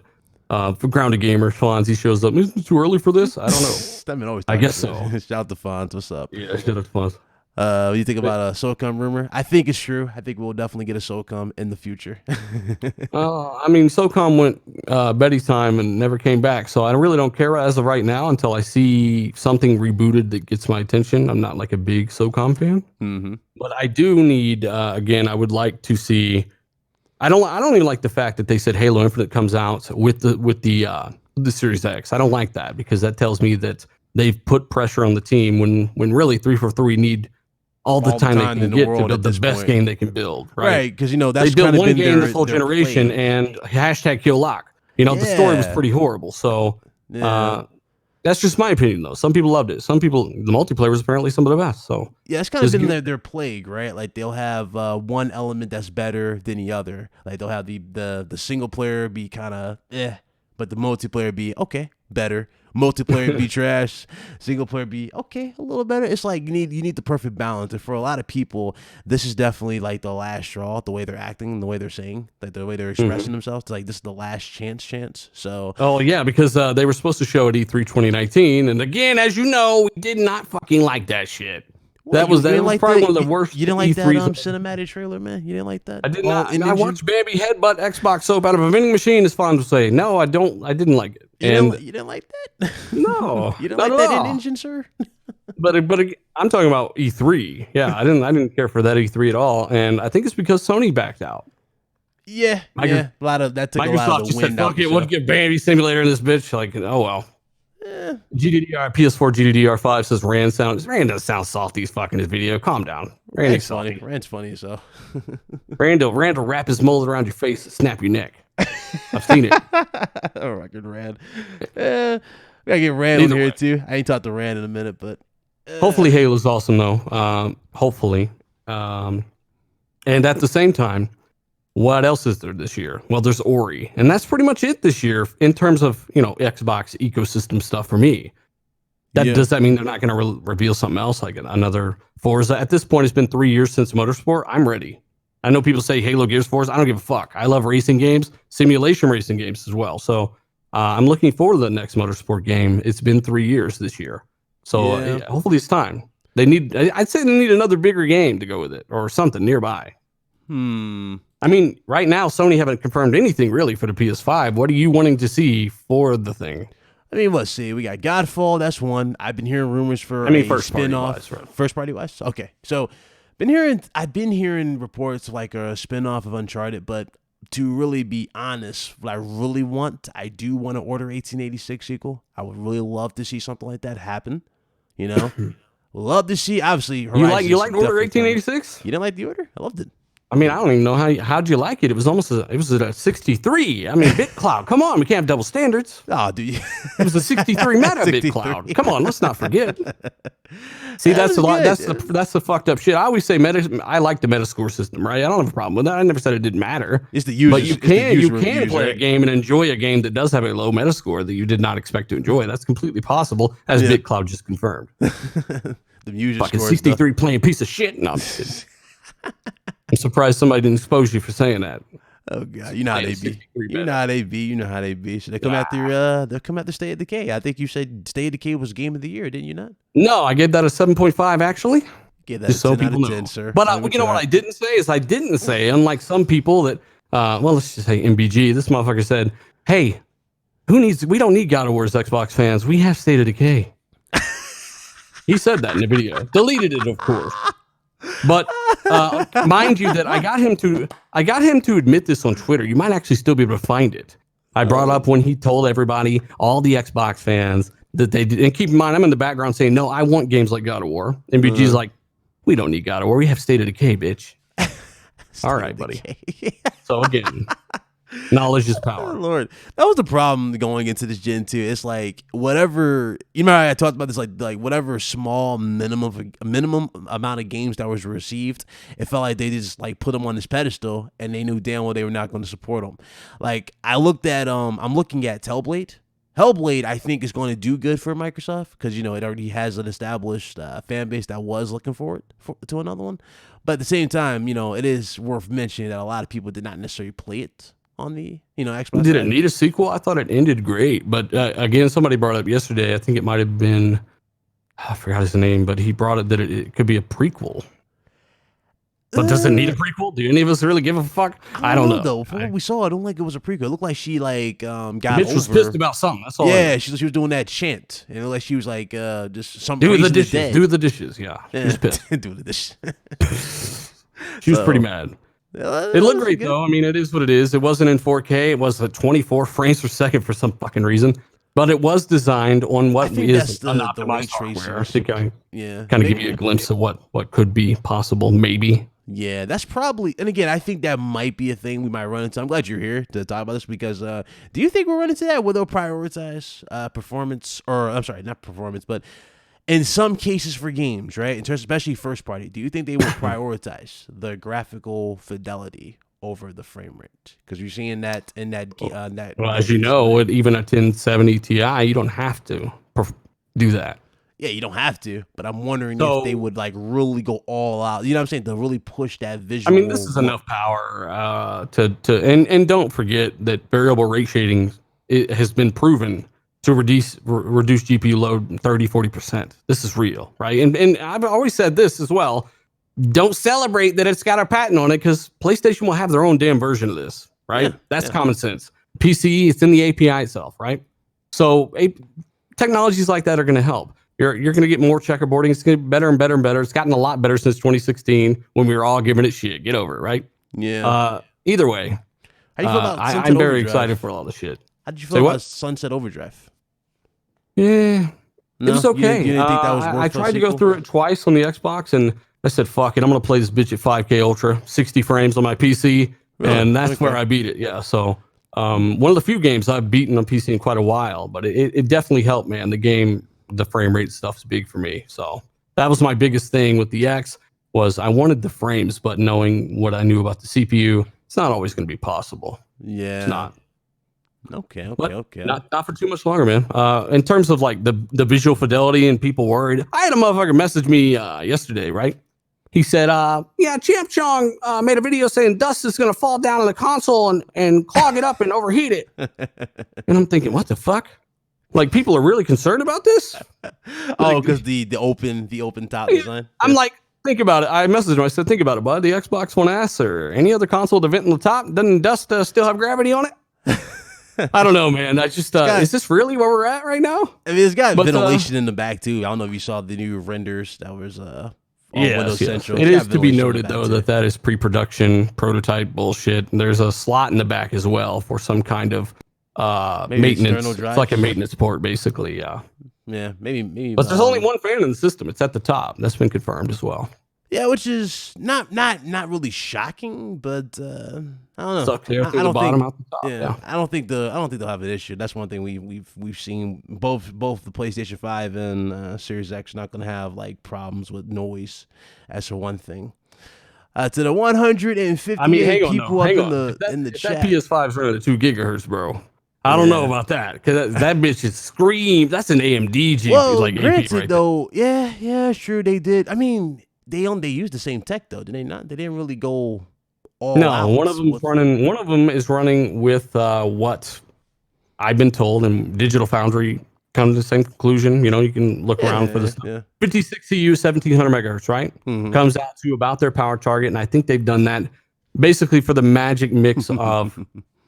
Speaker 2: for Grounded Gamer, Fonzie shows up. Isn't it too early for this? I don't know.
Speaker 1: That man always.
Speaker 2: I guess so.
Speaker 1: Shout out to Fonz. What's up?
Speaker 2: Yeah, shout out to Fonz.
Speaker 1: What do you think about a SOCOM rumor? I think it's true. I think we'll definitely get a SOCOM in the future.
Speaker 2: I mean, SOCOM went Betty's time and never came back, so I really don't care as of right now until I see something rebooted that gets my attention. I'm not like a big SOCOM fan, but I do need. Again, I would like to see. I don't even like the fact that they said Halo Infinite comes out with the Series X. I don't like that because that tells me that they've put pressure on the team when really 343 need all the time they can get to build the best game they can build, right?
Speaker 1: Because that's
Speaker 2: they built one
Speaker 1: been
Speaker 2: game this whole generation and #kill lock. The story was pretty horrible. So that's just my opinion, though. Some people loved it. Some people, the multiplayer was apparently some of the best. So
Speaker 1: yeah, it's kind of been their plague, right? Like they'll have one element that's better than the other. Like they'll have the single player be kind of but the multiplayer be okay, better. Multiplayer be trash, single player be okay, a little better. It's like you need the perfect balance. And for a lot of people, this is definitely like the last straw. The way they're acting, the way they're saying, like the way they're expressing themselves. It's like this is the last chance. So
Speaker 2: because they were supposed to show at E3 2019, and again, as you know, we did not fucking like that shit. That was probably one of the worst.
Speaker 1: You didn't like
Speaker 2: E3s.
Speaker 1: that cinematic trailer, man? You didn't like that?
Speaker 2: I did not. And I watched Bambi headbutt Xbox soap out of a vending machine, as Fonz would say. No, I don't. I didn't like it.
Speaker 1: You didn't like that?
Speaker 2: No.
Speaker 1: You didn't like that in engine, sir?
Speaker 2: but I'm talking about E3. Yeah, I didn't care for that E3 at all, and I think it's because Sony backed out.
Speaker 1: Yeah. A lot of that took
Speaker 2: Microsoft
Speaker 1: a lot of the
Speaker 2: just
Speaker 1: wind
Speaker 2: said,
Speaker 1: out.
Speaker 2: "Fuck it, we'll get Bambi Simulator in this bitch." Like, oh well. GDDR PS4 GDDR5 says Rand doesn't sound salty as fucking his video. Calm down.
Speaker 1: Rand's funny. Rand's funny, so.
Speaker 2: Rand will wrap his mold around your face and snap your neck. I've seen it.
Speaker 1: Oh, record Rand. We gotta get Rand on here too. I ain't talked to Rand in a minute, but
Speaker 2: hopefully Halo's awesome though. Hopefully. And at the same time, what else is there this year? Well, there's Ori, and that's pretty much it this year in terms of Xbox ecosystem stuff for me. Does that mean they're not going to reveal something else like another Forza? At this point, it's been 3 years since Motorsport. I'm ready. I know people say Halo, Gears, Forza. I don't give a fuck. I love racing games, simulation racing games as well. So I'm looking forward to the next Motorsport game. It's been 3 years this year, so hopefully it's time. I'd say they need another bigger game to go with it or something nearby. I mean, right now, Sony haven't confirmed anything really for the PS5. What are you wanting to see for the thing?
Speaker 1: I mean, let's see. We got Godfall. That's one. I've been hearing rumors for
Speaker 2: first
Speaker 1: spin-off.
Speaker 2: party wise, right?
Speaker 1: First party wise? Okay. So I've been hearing reports like a spin-off of Uncharted, but to really be honest, what I do want to order 1886 sequel. I would really love to see something like that happen. You know? Love to see, obviously, Horizon.
Speaker 2: You liked Order 1886?
Speaker 1: You didn't like the Order? I loved it.
Speaker 2: I mean, I don't even know how'd you like it. It was almost at a 63. I mean, BitCloud. Come on, we can't have double standards.
Speaker 1: Oh, dude,
Speaker 2: it was a 63 meta BitCloud. Come on, let's not forget. See, that's a lot. That's the fucked up shit. I always say I like the Metascore system, right? I don't have a problem with that. I never said it didn't matter.
Speaker 1: It's the user.
Speaker 2: But you can play a game and enjoy a game that does have a low Metascore that you did not expect to enjoy. That's completely possible, as BitCloud just confirmed.
Speaker 1: The user
Speaker 2: fucking 63 playing piece of shit. No, I'm just kidding. I'm surprised somebody didn't expose you for saying that.
Speaker 1: Oh god, you know how they be. You know how they be. You know how they be. So they come after. They'll come after State of Decay. I think you said State of Decay was Game of the Year, didn't you not?
Speaker 2: No, I gave that a 7.5 actually.
Speaker 1: Give that just a 10 out of 10, sir.
Speaker 2: But you know what I didn't say is unlike some people that let's just say MBG. This motherfucker said, "Hey, we don't need God of War's Xbox fans. We have State of Decay." He said that in the video. Deleted it, of course. But mind you, that I got him to admit this on Twitter. You might actually still be able to find it. I brought up when he told everybody, all the Xbox fans, that they did. And keep in mind, I'm in the background saying, no, I want games like God of War. And BG's like, we don't need God of War. We have State of Decay, bitch. All right, buddy. So again, knowledge is power.
Speaker 1: Oh, Lord, that was the problem going into this gen too. It's like whatever, you know, I talked about this, like whatever small minimum amount of games that was received, it felt like they just like put them on this pedestal, and they knew damn well they were not going to support them. Like I looked at, I'm looking at Hellblade. Hellblade, I think, is going to do good for Microsoft because, you know, it already has an established fan base that was looking forward to another one. But at the same time, you know, it is worth mentioning that a lot of people did not necessarily play it on the, you know, Xbox.
Speaker 2: Did it need a sequel? I thought it ended great. But again, somebody brought up yesterday, I think it might have been, I forgot his name, but he brought it that it could be a prequel. But does it need a prequel? Do any of us really give a fuck? I don't know.
Speaker 1: Though. From what we saw, I don't think it was a prequel. It looked like she got
Speaker 2: Mitch was pissed about something. That's all.
Speaker 1: Yeah, she was doing that chant. And it looked like she was like just some
Speaker 2: do the dishes. Do the dishes. Yeah. She was pissed.
Speaker 1: Do the dishes.
Speaker 2: She was pretty mad. It looked great though. I mean, it is what it is. It wasn't in 4K. It was at 24 frames per second for some fucking reason. But it was designed on what is an optimized hardware. I think I kind of give you a glimpse of what could be possible, maybe.
Speaker 1: Yeah, that's probably, and again, I think that might be a thing we might run into. I'm glad you're here to talk about this because do you think we'll run into that where they'll prioritize performance, or I'm sorry, not performance, but in some cases for games, right? In terms, especially first party, do you think they will prioritize the graphical fidelity over the frame rate? Because you're seeing that in that.
Speaker 2: Well, as you know, even a 1070 Ti, you don't have to do that.
Speaker 1: Yeah, you don't have to, but I'm wondering if they would like really go all out. You know what I'm saying? To really push that visual.
Speaker 2: I mean, this is enough power and don't forget that variable rate shading has been proven to reduce GPU load 30-40%. This is real, right? And I've always said this as well. Don't celebrate that it's got a patent on it because PlayStation will have their own damn version of this, right? That's common sense. PC, it's in the API itself, right? So technologies like that are going to help. You're going to get more checkerboarding. It's going to get better and better and better. It's gotten a lot better since 2016 when we were all giving it shit. Get over it, right?
Speaker 1: Yeah.
Speaker 2: Either way,
Speaker 1: how do you feel about
Speaker 2: I'm very excited for all the shit.
Speaker 1: How did you feel about Sunset Overdrive?
Speaker 2: Yeah,
Speaker 1: no,
Speaker 2: it was okay.
Speaker 1: You didn't think that was worth
Speaker 2: I tried to go through it twice on the Xbox, and I said, fuck it, I'm going to play this bitch at 5K Ultra, 60 frames on my PC, and that's where I beat it. Yeah, so one of the few games I've beaten on PC in quite a while, but it definitely helped, man. The game, the frame rate stuff is big for me. So that was my biggest thing with the X was I wanted the frames, but knowing what I knew about the CPU, it's not always going to be possible.
Speaker 1: Yeah.
Speaker 2: It's not.
Speaker 1: Okay.
Speaker 2: Not for too much longer, man. In terms of like the visual fidelity and people worried, I had a motherfucker message me yesterday, right? He said, yeah, Champ Chong made a video saying dust is going to fall down on the console and clog it up and overheat it. And I'm thinking, what the fuck? Like, people are really concerned about this?
Speaker 1: Oh, because the open top design.
Speaker 2: I'm like, think about it. I messaged him. I said, think about it, bud. The Xbox One S or any other console with a vent in the top, doesn't dust still have gravity on it? I don't know, man. I just is this really where we're at right now?
Speaker 1: I mean, it's got ventilation in the back too. I don't know if you saw the new renders that was on Windows Central.
Speaker 2: It is to be noted though that is pre-production prototype bullshit. There's a slot in the back as well for some kind of maintenance. It's like a maintenance port, basically.
Speaker 1: Yeah, maybe.
Speaker 2: But there's only one fan in the system. It's at the top. That's been confirmed as well.
Speaker 1: Yeah, which is not really shocking, but I don't know.
Speaker 2: Stuck there through the bottom out the top.
Speaker 1: Yeah, I don't think they'll have an issue. That's one thing we've seen both the PlayStation 5 and Series X not going to have like problems with noise. That's for one thing. To the 150 people up in the chat.
Speaker 2: That PS5 is running at 2 gigahertz, bro. I don't know about that because that bitch is screamed. That's an AMD GPU.
Speaker 1: Well,
Speaker 2: like
Speaker 1: granted
Speaker 2: right
Speaker 1: though, yeah, sure they did. I mean, they used the same tech though, did they not? They didn't really go all out.
Speaker 2: One of them is running with what I've been told, and Digital Foundry come to the same conclusion. You know, you can look around for this. Yeah. 56 CU, 1700 megahertz, right? Mm-hmm. Comes out to about their power target, and I think they've done that basically for the magic mix of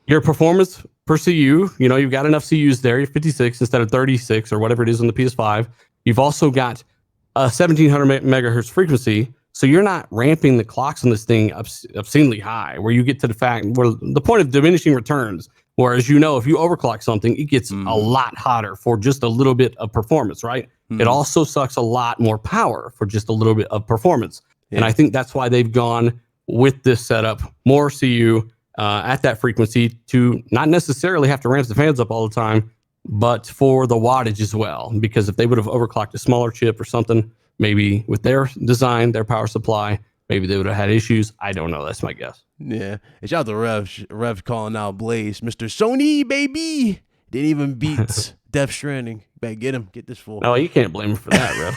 Speaker 2: your performance per CU. You know, you've got enough CUs there. You're 56 instead of 36 or whatever it is on the PS5. You've also got a 1700 megahertz frequency, so you're not ramping the clocks on this thing obscenely high, where you get to the fact where the point of diminishing returns. Whereas, you know, if you overclock something, it gets a lot hotter for just a little bit of performance, right? It also sucks a lot more power for just a little bit of performance. Yeah. And I think that's why they've gone with this setup, more CU at that frequency to not necessarily have to ramp the fans up all the time, but for the wattage as well. Because if they would have overclocked a smaller chip or something, maybe with their design, their power supply, maybe they would have had issues. I don't know. That's my guess.
Speaker 1: Yeah. And shout out to Rev calling out Blaze. Mr. Sony, baby. Didn't even beat Death Stranding. Better get him. Get this fool.
Speaker 2: No, you can't blame him for that,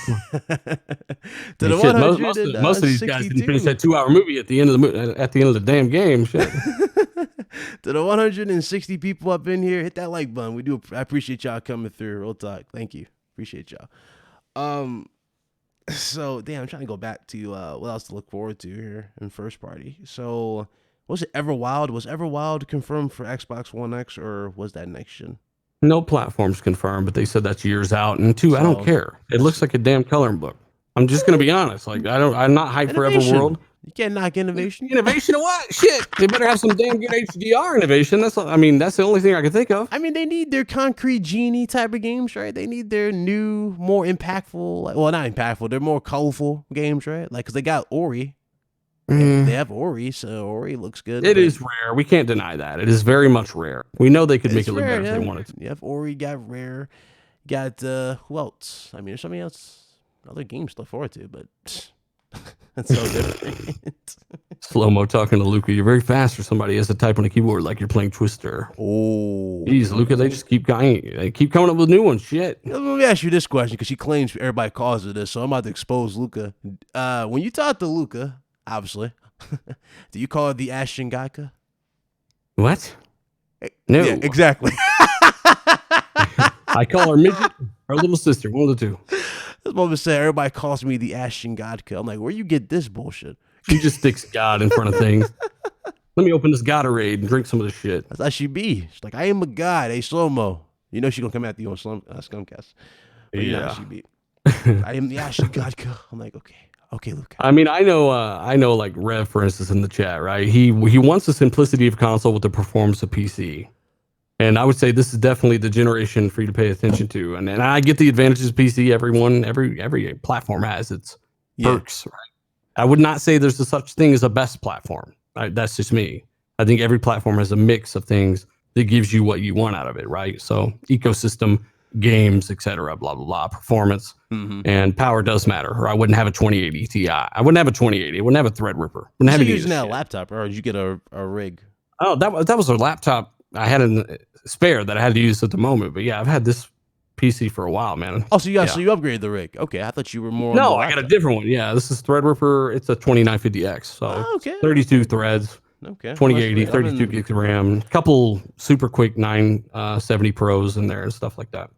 Speaker 2: Rev. Most of these guys didn't finish that 2-hour movie at the end of the damn game. Shit.
Speaker 1: To the 160 people up in here, hit that like button. I appreciate y'all coming through. Real talk. Thank you. Appreciate y'all. So damn, I'm trying to go back to what else to look forward to here in first party. So was it Everwild? Was Everwild confirmed for Xbox One X, or was that next gen?
Speaker 2: No platforms confirmed, but they said that's years out. And two, I don't care. It looks like a damn coloring book. I'm just gonna be honest. Like I'm not hyped for Everworld.
Speaker 1: You can't knock innovation.
Speaker 2: Innovation of what? Shit. They better have some damn good HDR innovation. That's the only thing I can think of.
Speaker 1: I mean, they need their Concrete Genie type of games, right? They need their new, more impactful, not impactful, they're more colorful games, right? Like, because they got Ori. They have Ori, so Ori looks good.
Speaker 2: It is rare. We can't deny that. It is very much rare. We know they could make it look better if they wanted to.
Speaker 1: You have Ori, got Rare, got, who else? I mean, there's something else, other games to look forward to, but that's so different.
Speaker 2: Slow-mo talking to Luca. You're very fast for somebody who has to type on a keyboard like you're playing Twister.
Speaker 1: Oh.
Speaker 2: Jeez, Luca, they just keep coming up with new ones. Shit.
Speaker 1: Let me ask you this question, because she claims everybody calls her this, so I'm about to expose Luca. When you talk to Luca, obviously, do you call her the Ashton Gaka?
Speaker 2: What? No.
Speaker 1: Yeah, exactly.
Speaker 2: I call her midget, her little sister, one of the two.
Speaker 1: I was about to say, everybody calls me the Ashton Godka. I'm like, where you get this bullshit?
Speaker 2: She just sticks God in front of things. Let me open this Gatorade and drink some of this shit.
Speaker 1: That's how she be. She's like, I am a god, a slow-mo. You know she gonna come at you on Scumcast. But you know how she be. I am the Ashton Godka. I'm like, okay, Luke.
Speaker 2: I mean, I know like Rev, for instance, in the chat, right? He wants the simplicity of console with the performance of PC. And I would say this is definitely the generation for you to pay attention to. And I get the advantages of PC. Every platform has its perks, right? I would not say there's a such thing as a best platform. Right? That's just me. I think every platform has a mix of things that gives you what you want out of it, right? So ecosystem, games, etc., blah, blah, blah, performance, and power does matter. Or I wouldn't have a 2080 Ti. I wouldn't have a 2080. I wouldn't have a Threadripper. Wouldn't have
Speaker 1: using that laptop, or did you get a rig?
Speaker 2: Oh, that was a laptop I had a spare that I had to use at the moment. But yeah, I've had this PC for a while, man.
Speaker 1: Oh, so you upgraded the rig. Okay, I thought you were more.
Speaker 2: No, I got a different one. Yeah, this is Threadripper. It's a 2950X. So 32 threads. Okay. 2080, 32 gigs of RAM. Couple super quick 970 Pros in there and stuff like that.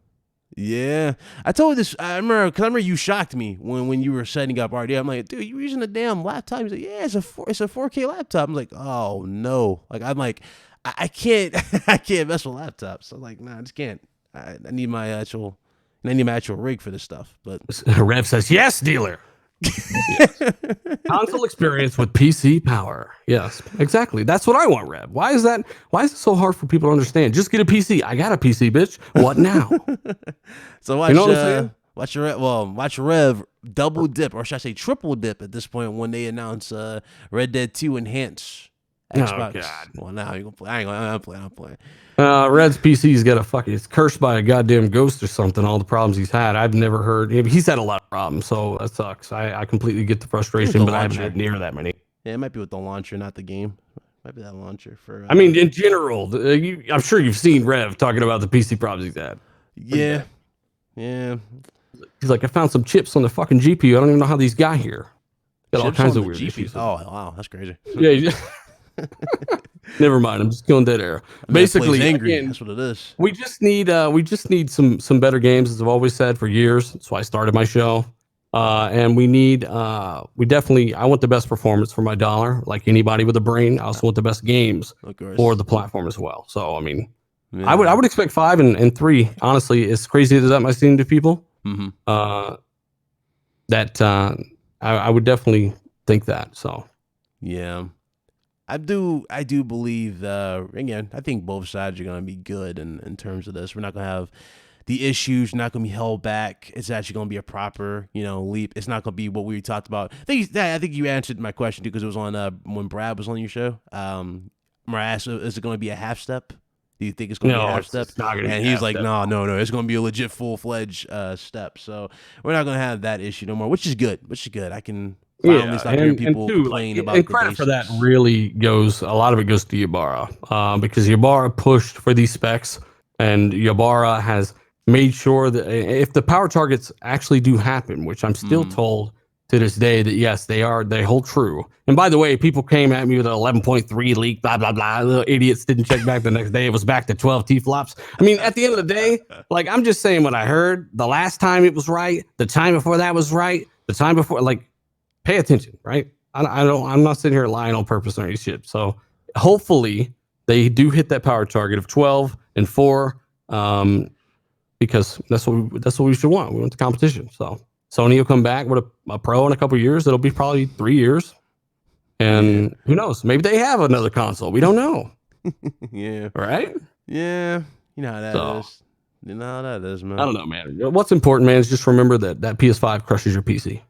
Speaker 1: Yeah, I told this. I remember because I remember you shocked me when you were setting up RDA. I'm like, dude, you using a damn laptop? He's like, yeah, it's a 4K laptop. I'm like, oh no, like I'm like, I can't I can't mess with laptops. I'm like, nah, I just can't. I need my actual rig for this stuff. But
Speaker 2: Rev says, yes, dealer. Yes. Console experience with PC power. Yes, exactly. That's what I want, Rev. Why is that? Why is it so hard for people to understand? Just get a PC. I got a PC, bitch. What now?
Speaker 1: so watch,
Speaker 2: you know what I'm saying?
Speaker 1: Watch Rev double dip, or should I say triple dip at this point when they announce Red Dead 2 Enhanced Xbox.
Speaker 2: Oh, God.
Speaker 1: Well, now you're gonna play. I'm playing.
Speaker 2: Red's PC's got a fucking. It's cursed by a goddamn ghost or something. All the problems he's had, I've never heard. He's had a lot of problems, so that sucks. I completely get the frustration, but I haven't had near that many.
Speaker 1: Yeah, it might be with the launcher, not the game. Might be that launcher for.
Speaker 2: I mean, in general, I'm sure you've seen Rev talking about the PC problems he's had.
Speaker 1: Yeah.
Speaker 2: He's like, I found some chips on the fucking GPU. I don't even know how these got here. Got all kinds of weird issues.
Speaker 1: Oh wow, that's crazy.
Speaker 2: Yeah. Never mind. I'm just killing dead air. Basically,
Speaker 1: angry.
Speaker 2: Again,
Speaker 1: that's what it is.
Speaker 2: We just need some better games, as I've always said for years. That's why I started my show. And I want the best performance for my dollar. Like anybody with a brain, I also want the best games for the platform as well. So I mean, yeah. I would expect 5 and 3. Honestly, as crazy as that might seem to people, I would definitely think that. So
Speaker 1: yeah. I do believe again, I think both sides are going to be good in terms of this. We're not going to have the issues, not going to be held back. It's actually going to be a proper, leap. It's not going to be what we talked about. I think you answered my question too, because it was on when Brad was on your show. Where I asked, is it going to be a half step? Do you think it's going to be a half step? And he's like, no, it's going to be a legit full-fledged step. So we're not going to have that issue no more, which is good. I can finally stop hearing people complain about
Speaker 2: and credit for that really goes, a lot of it goes to Ybarra, because Ybarra pushed for these specs, and Ybarra has made sure that if the power targets actually do happen, which I'm still told to this day that yes, they hold true. And by the way, people came at me with an 11.3 leak, blah, blah, blah. The idiots didn't check back the next day. It was back to 12 T-flops. I mean, at the end of the day, like, I'm just saying what I heard. The last time it was right. The time before that was right. The time before, like, pay attention, right? I'm not sitting here lying on purpose or any shit. So hopefully they do hit that power target of 12 and 4, because that's what we should want. We want the competition. So Sony will come back with a Pro in a couple of years. It'll be probably 3 years, and who knows? Maybe they have another console. We don't know.
Speaker 1: Yeah.
Speaker 2: Right?
Speaker 1: Yeah. You know how that is. You know how that is, man.
Speaker 2: I don't know, man. What's important, man, is just remember that PS5 crushes your PC.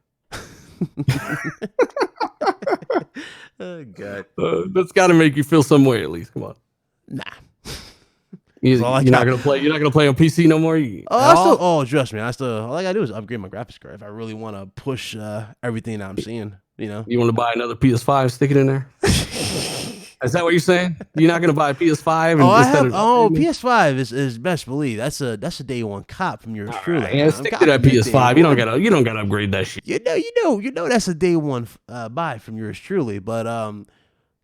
Speaker 1: Oh God,
Speaker 2: that's got to make you feel some way at least. Come on.
Speaker 1: Nah.
Speaker 2: You're not gonna play. You're not gonna play on PC no more.
Speaker 1: Trust me. All I gotta do is upgrade my graphics card if I really want to push everything that I'm seeing. You
Speaker 2: want to buy another PS5, stick it in there. Is that what you're saying? You're not gonna buy a PS5?
Speaker 1: PS5 is best believe. That's a day one cop from yours truly.
Speaker 2: Right, yeah, stick to that PS5. You don't gotta upgrade that shit.
Speaker 1: You know that's a day one buy from yours truly. But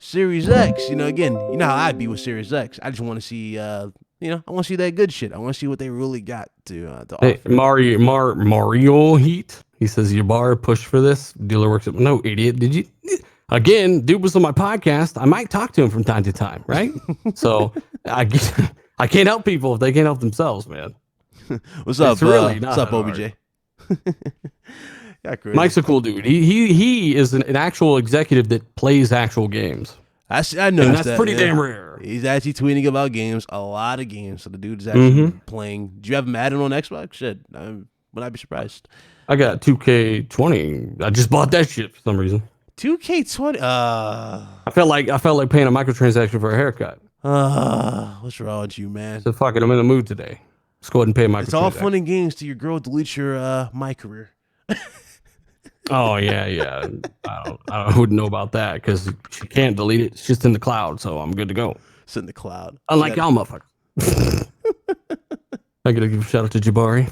Speaker 1: Series X, again, you know how I'd be with Series X. I just want to see I want to see that good shit. I want to see what they really got to offer.
Speaker 2: Mario Heat. He says Ybarra push for this. Dealer works. No, idiot. Did you? Again, dude was on my podcast. I might talk to him from time to time, right? So I can't help people if they can't help themselves, man.
Speaker 1: What's up, OBJ?
Speaker 2: Mike's a cool dude. He is an actual executive that plays actual games.
Speaker 1: I know
Speaker 2: that's pretty damn rare.
Speaker 1: He's actually tweeting about games, a lot of games. So the dude is actually playing. Do you have Madden on Xbox? Shit, would I be surprised?
Speaker 2: I got 2K20. I just bought that shit for some reason.
Speaker 1: 2K20.
Speaker 2: I felt like paying a microtransaction for a haircut.
Speaker 1: What's wrong with you, man?
Speaker 2: So fuck it, I'm in the mood today. Let's go ahead and pay a microtransaction.
Speaker 1: It's all fun and games till your girl deletes your my career.
Speaker 2: Oh yeah. I wouldn't know about that because she can't delete it. It's just in the cloud, so I'm good to go.
Speaker 1: It's in the cloud.
Speaker 2: Unlike y'all motherfuckers. I gotta give a shout out to Jabari.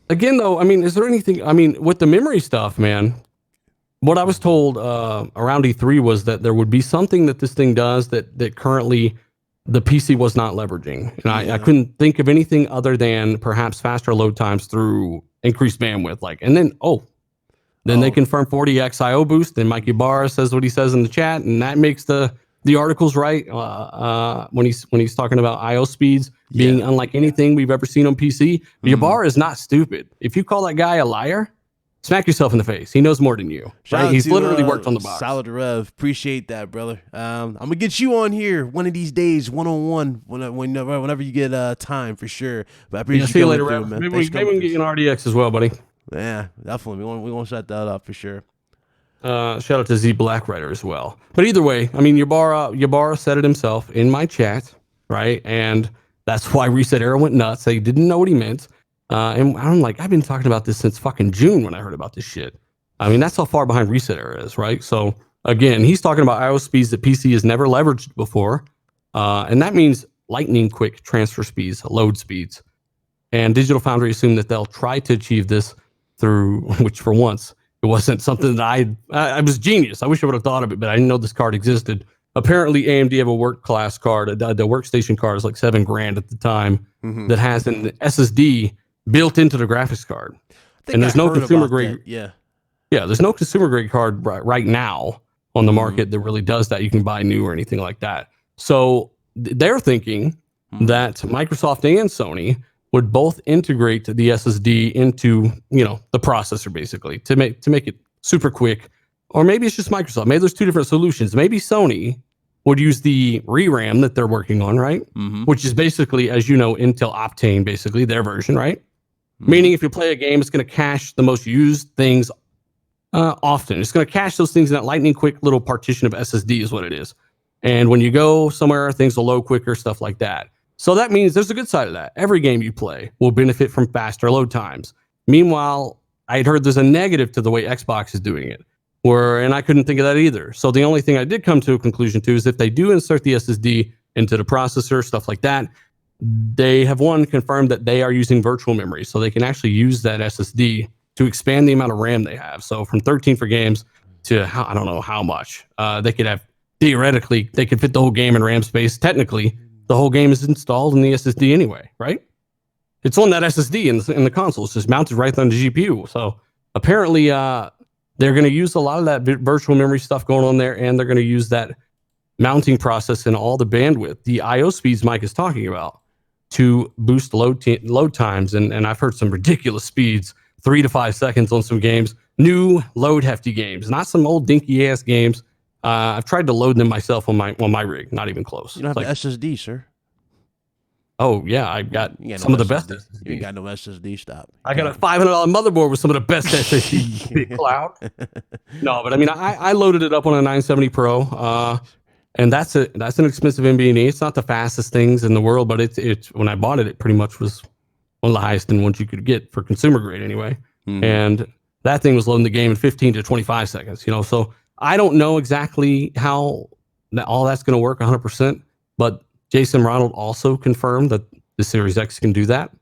Speaker 2: Again though, I mean, is there anything? I mean, with the memory stuff, man. What I was told around E3 was that there would be something that this thing does that currently the PC was not leveraging. And I
Speaker 1: Yeah.
Speaker 2: couldn't think of anything other than perhaps faster load times through increased bandwidth. Like, and then, then they confirm 40x IO boost. And Mikey Barr says what he says in the chat, and that makes the articles right when he's talking about IO speeds being unlike anything we've ever seen on PC. Yabar is not stupid. If you call that guy a liar, smack yourself in the face. He knows more than you. Right? He's literally worked on the box.
Speaker 1: Solid Rev. Appreciate that, brother. I'm going to get you on here one of these days, one-on-one, whenever you get time, for sure. But I appreciate you.
Speaker 2: See you later,
Speaker 1: Rev.
Speaker 2: Man. Maybe we can get you an RDX as well, buddy.
Speaker 1: Yeah, definitely. We want to set that up for sure.
Speaker 2: Shout out to Z Blackwriter as well. But either way, I mean, Yabara said it himself in my chat, right? And that's why Reset Era went nuts. They didn't know what he meant. And I'm like, I've been talking about this since fucking June when I heard about this shit. I mean, that's how far behind Reset Era is, right? So again, he's talking about IO speeds that PC has never leveraged before. And that means lightning quick transfer speeds, load speeds. And Digital Foundry assumed that they'll try to achieve this through, which for once, it wasn't something that I was genius. I wish I would have thought of it, but I didn't know this card existed. Apparently, AMD have a work class card. The workstation card is like $7,000 at the time that has an SSD built into the graphics card. And there's no consumer grade.
Speaker 1: Yeah,
Speaker 2: there's no consumer grade card right now on the market that really does that. You can buy new or anything like that. So they're thinking that Microsoft and Sony would both integrate the SSD into, the processor basically to make it super quick. Or maybe it's just Microsoft. Maybe there's two different solutions. Maybe Sony would use the ReRAM that they're working on, right? Which is basically, as you know, Intel Optane, basically their version, right? Meaning if you play a game, it's going to cache the most used things often. It's going to cache those things in that lightning quick little partition of SSD is what it is. And when you go somewhere, things will load quicker, stuff like that. So that means there's a good side of that. Every game you play will benefit from faster load times. Meanwhile, I had heard there's a negative to the way Xbox is doing it, and I couldn't think of that either. So the only thing I did come to a conclusion to is if they do insert the SSD into the processor, stuff like that, they have confirmed that they are using virtual memory. So they can actually use that SSD to expand the amount of RAM they have. So from 13 for games to I don't know how much. They could have, theoretically, they could fit the whole game in RAM space. Technically, the whole game is installed in the SSD anyway, right? It's on that SSD in the console. It's just mounted right on the GPU. So apparently, they're going to use a lot of that virtual memory stuff going on there, and they're going to use that mounting process and all the bandwidth, the IO speeds Mike is talking about, to boost load times. And I've heard some ridiculous speeds, 3 to 5 seconds on some games, new load hefty games, not some old dinky ass games. I've tried to load them myself on my rig, not even close.
Speaker 1: You don't have an SSD, sir.
Speaker 2: Oh yeah, I've got some of the best
Speaker 1: SSD. You ain't got no SSD. Stop.
Speaker 2: I got a $500 motherboard with some of the best SSD. Big cloud. No, but I mean, I loaded it up on a 970 Pro, and that's an expensive NVMe. It's not the fastest things in the world, but it's when I bought it, it pretty much was one of the highest end ones you could get for consumer grade anyway. And that thing was loading the game in 15 to 25 seconds. So I don't know exactly how all that's going to work 100%, but Jason Ronald also confirmed that the Series X can do that.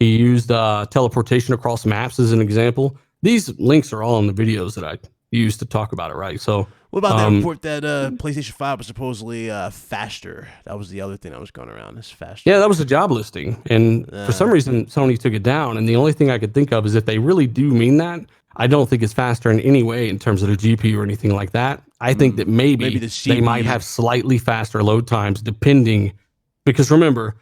Speaker 2: He used teleportation across maps as an example. These links are all in the videos that I used to talk about it, right? So
Speaker 1: what about that report that PlayStation 5 was supposedly faster? That was the other thing that was going around. It's faster.
Speaker 2: Yeah, that was a job listing. And for some reason, Sony took it down. And the only thing I could think of is if they really do mean that, I don't think it's faster in any way in terms of the GPU or anything like that. I think that maybe they might have slightly faster load times depending, because remember,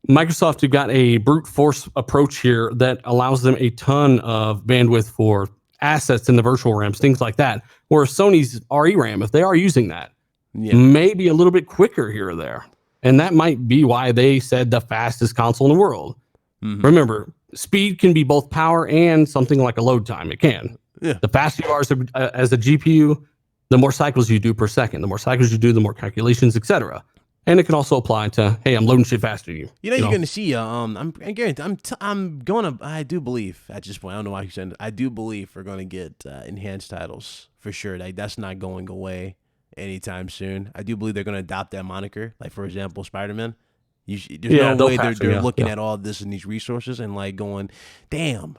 Speaker 2: Microsoft have got a brute force approach here that allows them a ton of bandwidth for assets in the virtual RAMs, things like that. Whereas Sony's ReRAM, if they are using that, maybe a little bit quicker here or there. And that might be why they said the fastest console in the world. Remember, speed can be both power and something like a load time. It can. The faster you are as a GPU, the more cycles you do per second. The more cycles you do, the more calculations, etc. And it can also apply to, hey, I'm loading shit faster than you.
Speaker 1: You're going to see. I do believe at this point. I don't know why you said it. I do believe we're going to get enhanced titles for sure. That's not going away anytime soon. I do believe they're going to adopt that moniker. Like for example, Spider-Man. There's no way they're looking at all this and these resources and like going, damn,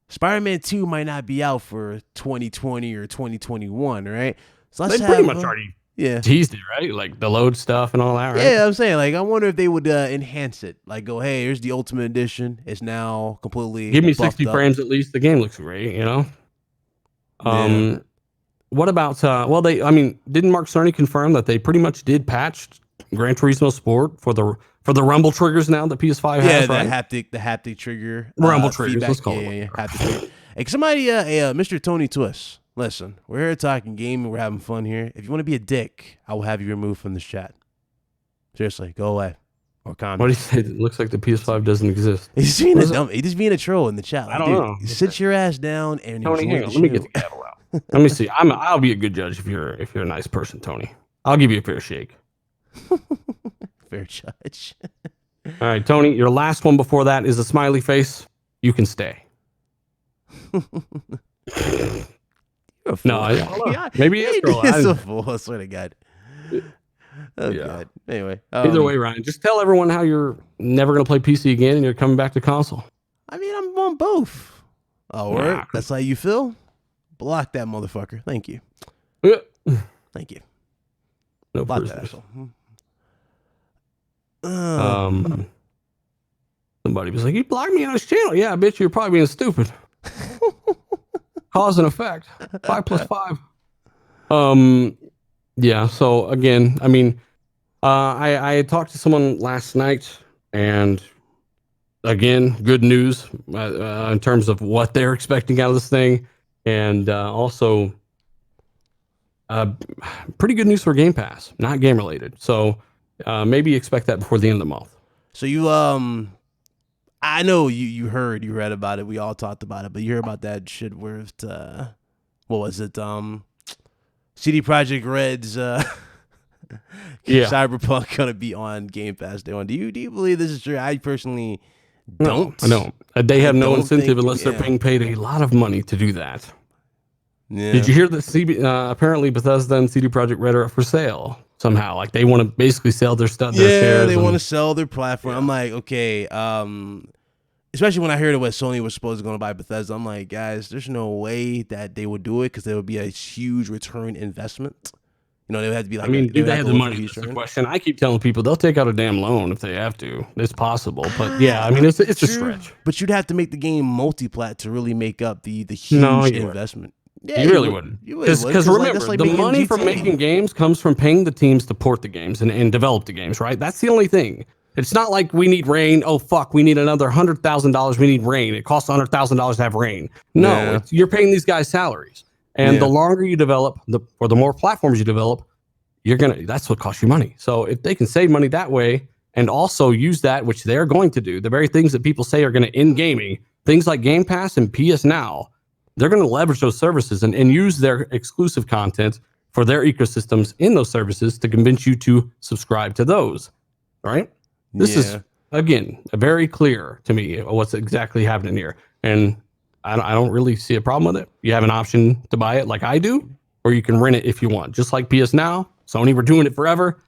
Speaker 1: Spider-Man 2 might not be out for 2020 or 2021, right? So
Speaker 2: they pretty much already
Speaker 1: Yeah.
Speaker 2: teased it, right? Like the load stuff and all that, right?
Speaker 1: Yeah, I'm saying, like, I wonder if they would enhance it. Like, go, hey, here's the Ultimate Edition. It's now completely
Speaker 2: Give me
Speaker 1: buffed
Speaker 2: 60
Speaker 1: up.
Speaker 2: frames at least. The game looks great, you know?
Speaker 1: Yeah.
Speaker 2: What about, didn't Mark Cerny confirm that they pretty much did patch Gran Turismo Sport for the rumble triggers now that PS5 has, right?
Speaker 1: The haptic trigger.
Speaker 2: Rumble triggers,
Speaker 1: Feedback.
Speaker 2: let's call
Speaker 1: Yeah,
Speaker 2: it.
Speaker 1: yeah, haptic trigger. Hey, somebody, Mr. Tony Twist, listen, we're here talking gaming. We're having fun here. If you want to be a dick, I will have you removed from this chat. Seriously, go away. Or comment.
Speaker 2: What do you say? It looks like the PS5 doesn't exist.
Speaker 1: He's being a dumb. He's just being a troll in the chat. Like,
Speaker 2: I don't know.
Speaker 1: Sit your ass down and
Speaker 2: Tony,
Speaker 1: enjoy
Speaker 2: hang
Speaker 1: the
Speaker 2: on.
Speaker 1: show.
Speaker 2: Let me get the gavel out. Let me see. I'll be a good judge if you're a nice person, Tony. I'll give you a fair shake.
Speaker 1: Fair judge.
Speaker 2: All right, Tony, your last one before that is a smiley face. You can stay. No,
Speaker 1: Yeah,
Speaker 2: maybe he is troll.
Speaker 1: He's a fool. I swear to God. Oh,
Speaker 2: Yeah.
Speaker 1: God. Anyway.
Speaker 2: Either way, Ryan, just tell everyone how you're never going to play PC again and you're coming back to console.
Speaker 1: I mean, I'm on both. Oh, word? That's how you feel? Block that motherfucker. Thank you. Thank you.
Speaker 2: No
Speaker 1: Block that
Speaker 2: prisoners.
Speaker 1: asshole.
Speaker 2: Somebody was like, "You blocked me on his channel." Yeah, I bet you're probably being stupid. Cause and effect. 5 + 5. Yeah. So again, I mean, I had talked to someone last night, and again, good news in terms of what they're expecting out of this thing, and also pretty good news for Game Pass, not game related. So maybe expect that before the end of the month.
Speaker 1: So you I know you read about it. We all talked about it, but you heard about that shit where it's, what was it? CD Projekt Red's Cyberpunk gonna be on Game Pass Day 1. Do you believe this is true? I personally don't.
Speaker 2: No. They have no incentive unless they're being paid a lot of money to do that.
Speaker 1: Yeah.
Speaker 2: Did you hear that apparently Bethesda and CD Projekt Red are up for sale somehow? Like they want to basically sell their stuff.
Speaker 1: Yeah, they want to sell their platform. Yeah. I'm like, okay, especially when I heard what Sony was supposed to go to buy Bethesda, I'm like, guys, there's no way that they would do it because there would be a huge return investment. You know, they would have to be like,
Speaker 2: I mean, do they have the money? That's the question. I keep telling people they'll take out a damn loan if they have to. It's possible, but yeah, I mean, it's a stretch.
Speaker 1: But you'd have to make the game multi-plat to really make up the huge investment.
Speaker 2: Yeah, you really wouldn't. Because remember, like the money from making games comes from paying the teams to port the games and develop the games, right? That's the only thing. It's not like we need rain. Oh, fuck, we need another $100,000. We need rain. It costs $100,000 to have rain. No, you're paying these guys salaries. And the longer you develop, or the more platforms you develop, that's what costs you money. So if they can save money that way and also use that, which they're going to do, the very things that people say are going to end gaming, things like Game Pass and PS Now, they're going to leverage those services and use their exclusive content for their ecosystems in those services to convince you to subscribe to those. Right? This is, again, very clear to me what's exactly happening here. And I don't really see a problem with it. You have an option to buy it like I do, or you can rent it if you want. Just like PS Now, Sony were doing it forever.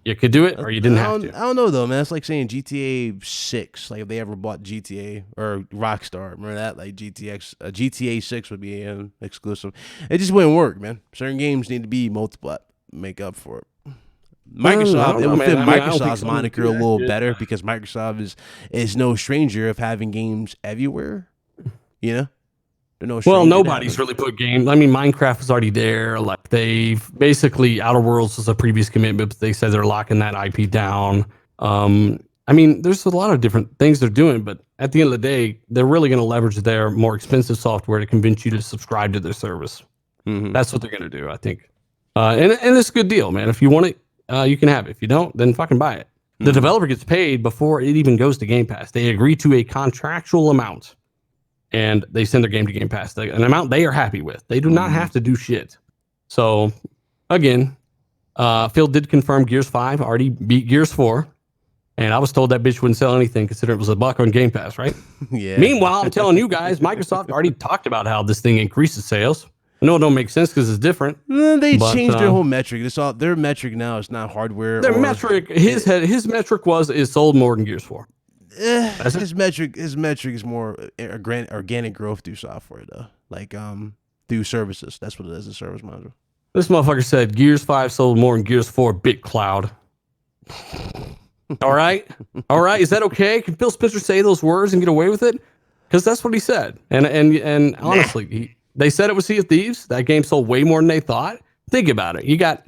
Speaker 2: You could do it, or you didn't have to.
Speaker 1: I don't know, though, man. It's like saying GTA 6. Like, if they ever bought GTA or Rockstar. Remember that? Like, GTA 6 would be an exclusive. It just wouldn't work, man. Certain games need to be multi-plat. Make up for it. Microsoft, it would fit Microsoft's moniker a little better because Microsoft is no stranger of having games everywhere. You know?
Speaker 2: Well, nobody's really put games. I mean, Minecraft is already there. Like they've basically Outer Worlds was a previous commitment, but they said they're locking that IP down. I mean, there's a lot of different things they're doing, but at the end of the day, they're really going to leverage their more expensive software to convince you to subscribe to their service. Mm-hmm. That's what they're going to do, I think. And it's a good deal, man. If you want it, you can have it. If you don't, then fucking buy it. Mm-hmm. The developer gets paid before it even goes to Game Pass. They agree to a contractual amount. And they send their game to Game Pass, an amount they are happy with. They do not have to do shit. So, again, Phil did confirm Gears 5 already beat Gears 4. And I was told that bitch wouldn't sell anything considering it was $1 on Game Pass, right?
Speaker 1: Yeah.
Speaker 2: Meanwhile, I'm telling you guys, Microsoft already talked about how this thing increases sales. I know it don't make sense because it's different.
Speaker 1: They changed their whole metric. Their metric now is not hardware.
Speaker 2: Their metric, his metric is sold more than Gears 4.
Speaker 1: His metric is more organic growth through software though, like through services. That's what it is, a service module.
Speaker 2: This motherfucker said Gears 5 sold more than Gears 4 bit cloud. All right. All right. Is that okay? Can Phil Spencer say those words and get away with it? Because that's what he said. And honestly, they said it was Sea of Thieves. That game sold way more than they thought. Think about it. You got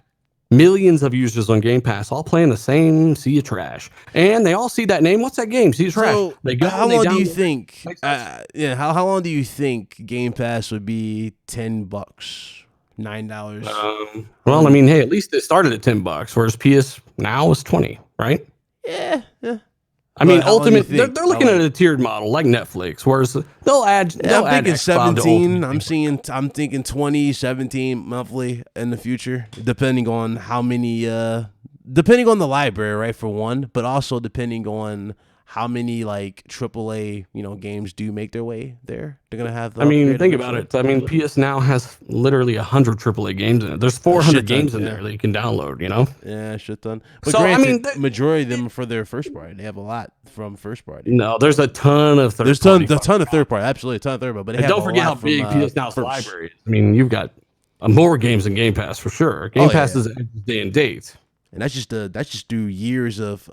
Speaker 2: millions of users on Game Pass all playing the same Sea of Trash. And they all see that name. What's that game? Sea of Trash.
Speaker 1: So,
Speaker 2: They go,
Speaker 1: how
Speaker 2: they
Speaker 1: long do you
Speaker 2: download it.
Speaker 1: think?
Speaker 2: Makes sense.
Speaker 1: How long do you think Game Pass would be? $10, $9.
Speaker 2: Well, I mean, hey, at least it started at $10, whereas PS now is 20, right?
Speaker 1: Yeah.
Speaker 2: I mean,
Speaker 1: How long do you
Speaker 2: ultimate. They're
Speaker 1: think?
Speaker 2: looking at a tiered model like Netflix, whereas they'll add.
Speaker 1: Yeah,
Speaker 2: They'll
Speaker 1: I'm
Speaker 2: add
Speaker 1: thinking
Speaker 2: xCloud to
Speaker 1: 17.
Speaker 2: Ultimate.
Speaker 1: I'm thinking 20, 17 monthly in the future, depending on how many, depending on the library, right? For one, but also depending on how many like AAA, games do make their way there. They're gonna have.
Speaker 2: I mean, think about it. I mean, PS now has literally 100 AAA games in it. There's 400 games in there that you can download.
Speaker 1: Yeah, shit ton. But
Speaker 2: So, I
Speaker 1: granted,
Speaker 2: mean,
Speaker 1: majority of them are for their first party. They have a lot from first party.
Speaker 2: No, there's a ton of third.
Speaker 1: There's a ton of third party. Absolutely, a ton of third party. But they
Speaker 2: And
Speaker 1: have
Speaker 2: don't
Speaker 1: a
Speaker 2: forget
Speaker 1: lot
Speaker 2: how big
Speaker 1: from,
Speaker 2: PS Now's
Speaker 1: first.
Speaker 2: library is. I mean, you've got more games than Game Pass for sure. Game Pass is day and date.
Speaker 1: And that's just through years of.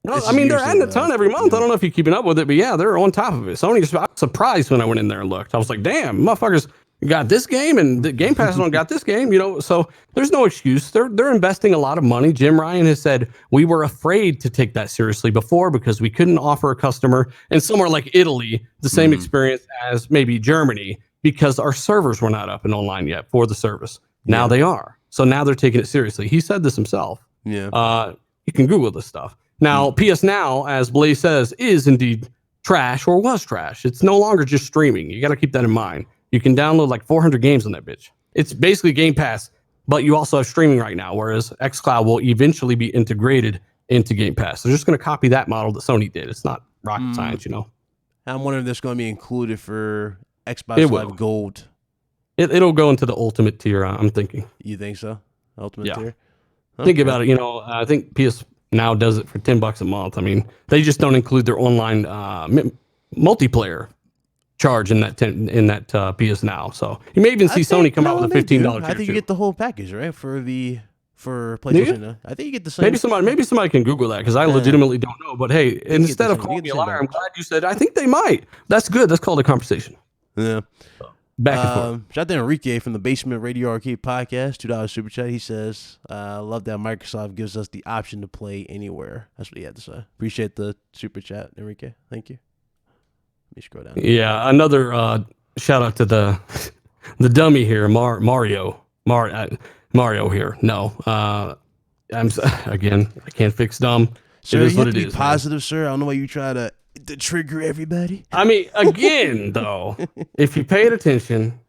Speaker 2: No, I mean, they're adding a ton every month. I don't know if you're keeping up with it, but yeah, they're on top of it. Sony, I was surprised when I went in there and looked. I was like, damn, motherfuckers got this game and the Game Pass don't got this game, so there's no excuse. They're investing a lot of money. Jim Ryan has said we were afraid to take that seriously before because we couldn't offer a customer in somewhere like Italy the same experience as maybe Germany because our servers were not up and online yet for the service. Now they are. So now they're taking it seriously. He said this himself.
Speaker 1: Yeah.
Speaker 2: You can Google this stuff. Now, PS Now, as Blaze says, is indeed trash or was trash. It's no longer just streaming. You got to keep that in mind. You can download like 400 games on that bitch. It's basically Game Pass, but you also have streaming right now, whereas xCloud will eventually be integrated into Game Pass. They're just going to copy that model that Sony did. It's not rocket science,
Speaker 1: I'm wondering if that's going to be included for Xbox Live Gold.
Speaker 2: It'll go into the ultimate tier, I'm thinking.
Speaker 1: You think so? Ultimate tier?
Speaker 2: Okay. Think about it. I think PS Now does it for $10 a month. I mean, they just don't include their online multiplayer charge in that PS Now. So you may even see Sony come out with a $15 tier.
Speaker 1: I think you get the whole package, right? For PlayStation. I think you get the same.
Speaker 2: Maybe somebody can Google that because I legitimately don't know. But hey, instead of calling me a liar, I'm glad you said I think they might. That's good. That's called a conversation.
Speaker 1: Yeah.
Speaker 2: Back and forth.
Speaker 1: Shout out to Enrique from the Basement Radio Arcade Podcast, $2 super chat. He says, love that Microsoft gives us the option to play anywhere. That's what he had to say. Appreciate the super chat, Enrique. Thank you. Let me scroll down.
Speaker 2: Yeah, another shout out to the dummy here, Mario here. No, again, I can't fix dumb.
Speaker 1: Sir,
Speaker 2: it is
Speaker 1: you
Speaker 2: what
Speaker 1: have
Speaker 2: it
Speaker 1: to be
Speaker 2: is.
Speaker 1: positive, sir. I don't know why you try to trigger everybody.
Speaker 2: I mean, again, though, if you paid attention,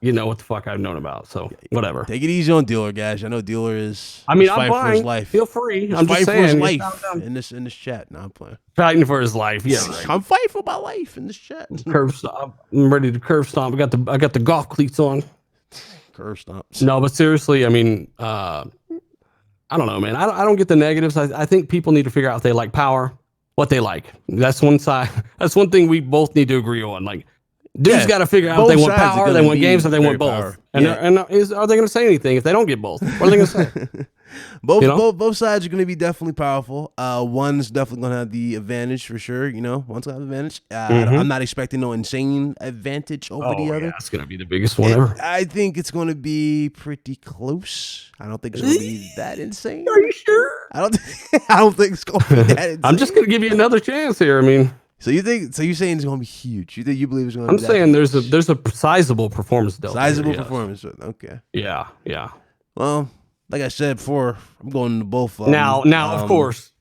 Speaker 2: you know what the fuck I've known about. So whatever.
Speaker 1: Take it easy on Dealer, guys. I know Dealer is.
Speaker 2: I mean,
Speaker 1: fighting
Speaker 2: I'm
Speaker 1: for his
Speaker 2: fine.
Speaker 1: life.
Speaker 2: Feel free.
Speaker 1: He's
Speaker 2: I'm just
Speaker 1: fighting
Speaker 2: saying.
Speaker 1: for his life in this chat. No, I'm playing.
Speaker 2: Fighting for his life. Yeah, right.
Speaker 1: I'm fighting for my life in this chat.
Speaker 2: Curve stomp. I'm ready to curve stomp. I got the golf cleats on.
Speaker 1: Curve stomps.
Speaker 2: No, but seriously, I mean, I don't know, man. I don't get the negatives. I think people need to figure out if they like power, what they like. That's one side. That's one thing we both need to agree on. Like, dudes got to figure out if they want power, they want games, or they want both.
Speaker 1: Power.
Speaker 2: And are they going to say anything if they don't get both? What are they going to say?
Speaker 1: Both sides are going to be definitely powerful. One's definitely going to have the advantage for sure. One's going to have advantage. I'm not expecting no insane advantage over the other.
Speaker 2: Yeah, it's going to be the biggest one ever.
Speaker 1: I think it's going to be pretty close. I don't think it's going to be that insane.
Speaker 2: Are you sure?
Speaker 1: I don't think it's going to be that insane.
Speaker 2: I'm just going to give you another chance here. I mean,
Speaker 1: so you're saying it's going to be huge? You believe it's going to?
Speaker 2: I'm saying there's a sizable performance delta.
Speaker 1: Sizable performance. Okay.
Speaker 2: Yeah.
Speaker 1: Well, like I said before, I'm going to both.
Speaker 2: Now, of course,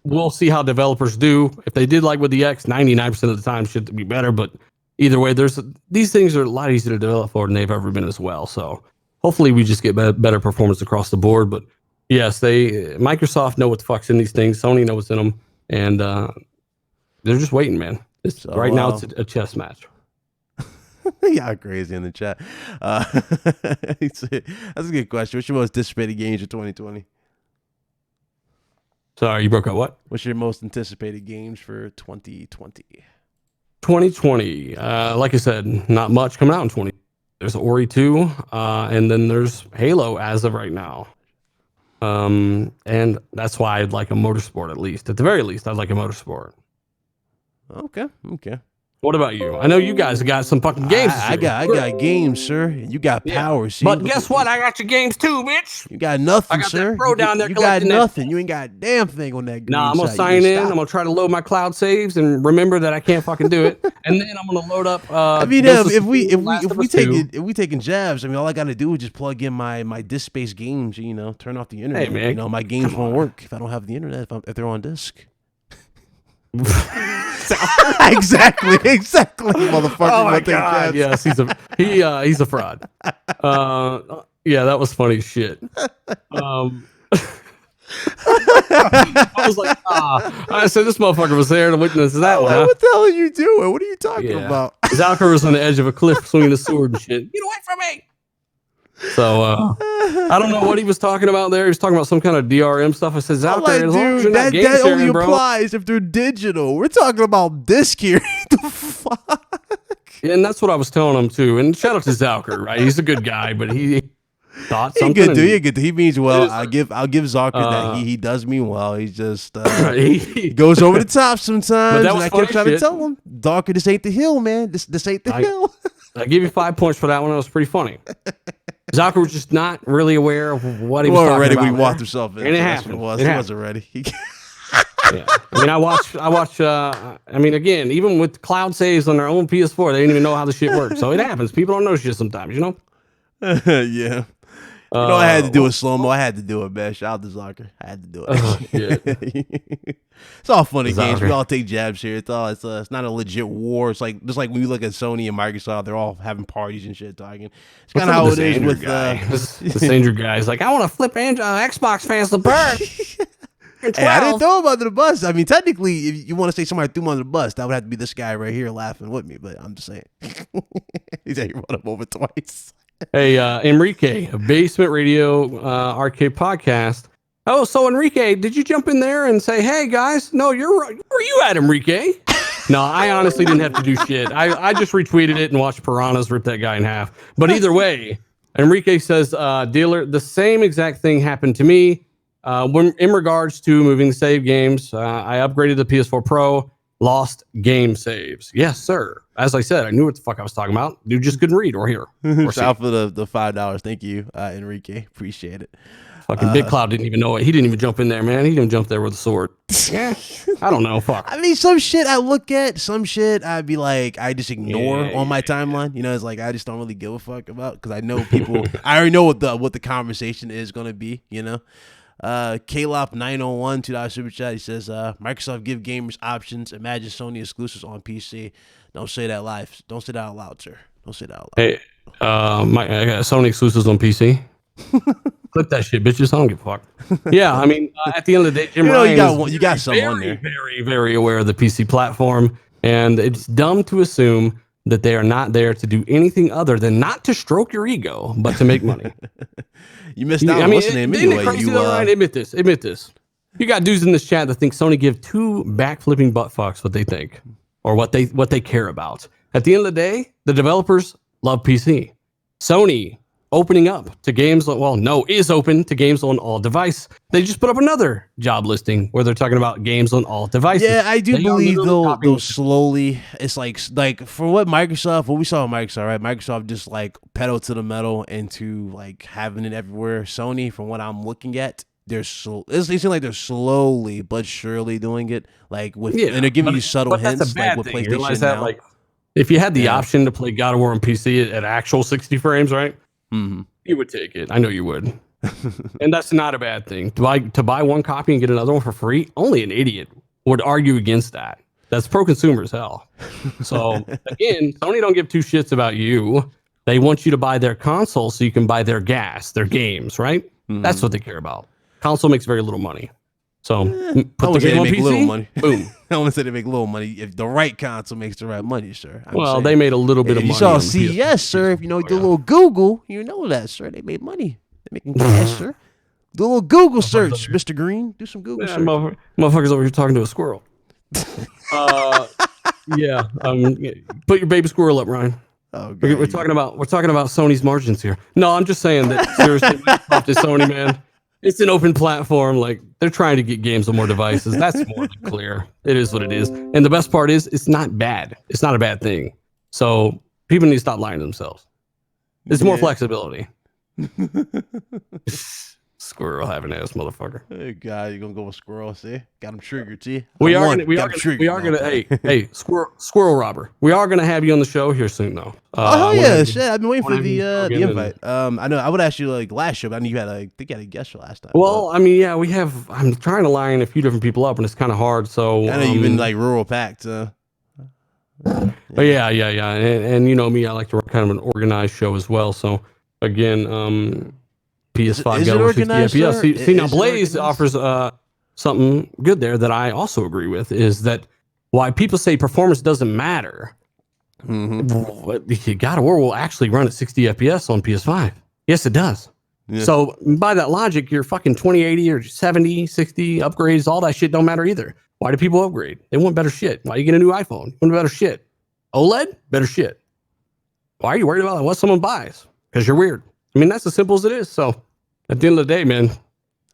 Speaker 2: we'll see how developers do. If they did like with the X, 99% of the time should be better. But either way, these things are a lot easier to develop for than they've ever been as well. So hopefully we just get better performance across the board. But yes, Microsoft know what the fuck's in these things. Sony knows what's in them, and they're just waiting, man. Right now, it's a chess match.
Speaker 1: Y'all crazy in the chat. That's a good question. What's your most anticipated games of 2020?
Speaker 2: Sorry, you broke up. What?
Speaker 1: What's your most anticipated games for 2020?
Speaker 2: 2020. Like I said, not much coming out in 2020. There's Ori 2, and then there's Halo as of right now. And that's why I'd like a motorsport at least. At the very least, I'd like a motorsport.
Speaker 1: Okay.
Speaker 2: What about you? I know you guys got some fucking games.
Speaker 1: I got games, sir. You got power, see?
Speaker 2: But guess what? I got your games too, bitch.
Speaker 1: You got nothing,
Speaker 2: I got
Speaker 1: sir.
Speaker 2: That pro down there
Speaker 1: you got nothing.
Speaker 2: That.
Speaker 1: You ain't got a damn thing on that.
Speaker 2: Nah, I'm gonna sign in. I'm gonna try to load my cloud saves and remember that I can't fucking do it. And then I'm gonna load up.
Speaker 1: I mean, if we taking jabs, I mean, all I gotta do is just plug in my disk space games. You know, turn off the internet.
Speaker 2: Hey, man,
Speaker 1: you know, my games won't work if I don't have the internet. If they're on disk. exactly, motherfucker.
Speaker 2: Oh my God. Yes, he's a fraud. Yeah, that was funny as shit. I was like, I said this motherfucker was there to witness that one. Huh?
Speaker 1: What the hell are you doing? What are you talking about?
Speaker 2: Zalker was on the edge of a cliff swinging a sword and shit. Get away from me! So I don't know what he was talking about there. He was talking about some kind of DRM stuff. I said, Zalker,
Speaker 1: like, dude, that only applies if they're digital. We're talking about disc here. The fuck?
Speaker 2: Yeah, and that's what I was telling him too. And shout out to Zalker, right? He's a good guy, but he thought something.
Speaker 1: He good dude. He means well. I'll give Zalker that he does mean well. He's just he goes over the top sometimes. And I kept trying to tell him, Zalker, this ain't the hill, man. This ain't the hill.
Speaker 2: I give you 5 points for that one. That was pretty funny. Zalker was just not really aware of what he was talking
Speaker 1: ready
Speaker 2: about.
Speaker 1: When he walked himself in.
Speaker 2: And it happened.
Speaker 1: He wasn't ready.
Speaker 2: Yeah. I mean, I watch. I mean, again, even with cloud saves on their own PS4, they didn't even know how the shit works. So it happens. People don't know shit sometimes, you know?
Speaker 1: Yeah. You know, I had to do a slow-mo. I had to do it, man. Shout out to Zalker. I had to do it. It's all funny games. We all take jabs here. It's not a legit war. It's like just like when you look at Sony and Microsoft, they're all having parties and shit talking. It's kind of how it is with
Speaker 2: this Andrew guy. He's like, I want to flip Xbox fans the bird.
Speaker 1: Hey, I didn't throw him under the bus. I mean, technically, if you want to say somebody threw him under the bus, that would have to be this guy right here laughing with me. But I'm just saying. He said he run him over twice.
Speaker 2: Hey, Enrique, a Basement Radio Arcade Podcast. Oh, so Enrique, did you jump in there and say, hey, guys? No, you're right. Where are you at, Enrique? No, I honestly didn't have to do shit. I just retweeted it and watched Piranhas rip that guy in half. But either way, Enrique says, dealer, the same exact thing happened to me. When in regards to moving the save games, I upgraded the PS4 Pro, lost game saves. Yes, sir. As I said, I knew what the fuck I was talking about. Dude just couldn't read or hear.
Speaker 1: Shout out for the $5. Thank you, Enrique. Appreciate it.
Speaker 2: Fucking Big Cloud didn't even know it. He didn't even jump in there, man. He didn't jump there with a sword. Yeah, I don't know. Fuck.
Speaker 1: I mean, some shit I look at, some shit I'd be like, I just ignore on my timeline. You know, it's like I just don't really give a fuck about because I know people. I already know what the conversation is gonna be. You know. Kalop 901 $2 super chat. He says, Microsoft give gamers options. Imagine Sony exclusives on PC. Don't say that live. Don't say that out loud, sir. Don't say that out loud.
Speaker 2: Hey, I got Sony exclusives on PC. Clip that shit, bitches. I don't give a fuck. Yeah, I mean, at the end of the day, Jim Ryan
Speaker 1: you got some on there.
Speaker 2: Very, very aware of the PC platform, and it's dumb to assume that they are not there to do anything other than not to stroke your ego, but to make money.
Speaker 1: You missed out on listening anyway.
Speaker 2: Admit this. You got dudes in this chat that think Sony give two backflipping butt fucks what they think or what they care about. At the end of the day, the developers love PC. Sony opening up to games, is open to games on all device. They just put up another job listing where they're talking about games on all devices.
Speaker 1: Yeah, I do believe they'll slowly. It's like for what we saw with Microsoft, right? Microsoft just like pedal to the metal into like having it everywhere. Sony, from what I'm looking at, it seems like they're slowly but surely doing it. Like and they're giving you subtle hints, like with PlayStation now.
Speaker 2: Like, if you had the option to play God of War on PC at actual 60 frames, right?
Speaker 1: Mm-hmm.
Speaker 2: You would take it. I know you would. And that's not a bad thing. To buy one copy and get another one for free, only an idiot would argue against that. That's pro-consumer as hell. So, again, Sony don't give two shits about you. They want you to buy their console so you can buy their their games, right? Mm-hmm. That's what they care about. Console makes very little money. So, put the game on PC, little money. Boom.
Speaker 1: I want to say they make little money if the right console makes the right money, sir.
Speaker 2: They made a little bit of money.
Speaker 1: You saw CES, sir. If you know, do a little Google, you know that, sir. They made money. They're making cash, sir. Do a little Google search, Mr. Green. Do some Google search.
Speaker 2: Motherfuckers over here talking to a squirrel. Yeah. Put your baby squirrel up, Ryan.
Speaker 1: Oh, God.
Speaker 2: We're talking about Sony's margins here. No, I'm just saying that seriously, Microsoft is Sony, man. It's an open platform. Like they're trying to get games on more devices. That's more than clear. It is what it is. And the best part is it's not bad. It's not a bad thing. So people need to stop lying to themselves. There's more flexibility. Squirrel having ass motherfucker.
Speaker 1: Hey, God, you're gonna go with squirrel? See, got him triggered. See,
Speaker 2: we are gonna. Hey, squirrel robber. We are gonna have you on the show here soon, though.
Speaker 1: Oh yeah, shit. I've been waiting for the invite. I know. I would ask you like last show, but I knew you had I think you had a guest for last time.
Speaker 2: Well, I mean, yeah, we have. I'm trying to line a few different people up, and it's kind of hard. So
Speaker 1: I know you've been like rural packed.
Speaker 2: But yeah, and you know me, I like to run kind of an organized show as well. So again, PS5 got over 60 FPS. See now Blaze offers something good there that I also agree with, is that why people say performance doesn't matter. God of War will actually run at 60 FPS on PS5. Yes, it does. Yeah. So by that logic, your fucking 2080 or 70, 60 upgrades, all that shit don't matter either. Why do people upgrade? They want better shit. Why you get a new iPhone? You want better shit. OLED? Better shit. Why are you worried about what someone buys? Because you're weird. I mean, that's as simple as it is. So at the end of the day, man.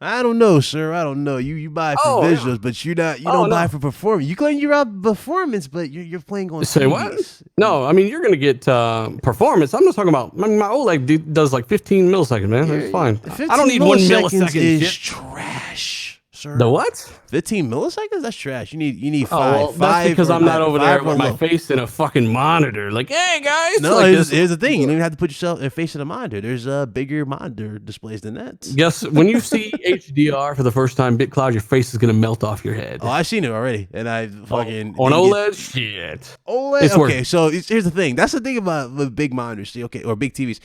Speaker 1: I don't know, sir. I don't know. You buy for visuals, but you don't buy for performance. You claim you're out performance, but you're playing on
Speaker 2: Say TVs. What? No, I mean, you're going to get performance. I'm just talking about, I mean, my OLED does like 15 milliseconds, man. That's fine. I don't need 1 millisecond
Speaker 1: is
Speaker 2: shit.
Speaker 1: Trash, sir.
Speaker 2: The what?
Speaker 1: 15 milliseconds? That's trash. You need 5.
Speaker 2: Well, that's because I'm not over there with my face in a fucking monitor. Like, hey guys.
Speaker 1: No,
Speaker 2: like
Speaker 1: here's the thing. You don't even have to put yourself face in a monitor. There's bigger monitor displays than that.
Speaker 2: Yes, when you see HDR for the first time, BitCloud, your face is gonna melt off your head.
Speaker 1: Oh, I've seen it already, and I fucking
Speaker 2: on OLED. Shit.
Speaker 1: OLED. It's okay, so here's the thing. That's the thing about the big monitors. See, okay, or big TVs.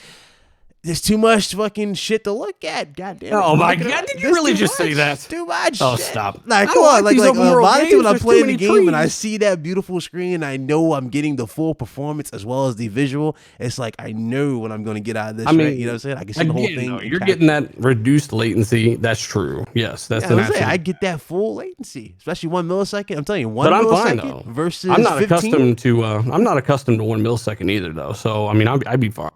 Speaker 1: There's too much fucking shit to look at. Goddamn.
Speaker 2: Oh my God! Did you really just say that?
Speaker 1: Too much.
Speaker 2: Oh,
Speaker 1: shit.
Speaker 2: Stop!
Speaker 1: Like, come on, like when I'm playing the game and I see that beautiful screen, I know I'm getting the full performance as well as the visual. It's like I know what I'm going to get out of this. I mean, right? You know what I'm saying? I can see the whole thing.
Speaker 2: You're getting that reduced latency. That's true. Yes, that's the
Speaker 1: actual. I get that full latency, especially 1 millisecond. I'm telling you, 1 millisecond
Speaker 2: fine,
Speaker 1: versus.
Speaker 2: I'm not
Speaker 1: 15?
Speaker 2: accustomed to. I'm not accustomed to 1 millisecond either, though. So I mean, I'd be fine.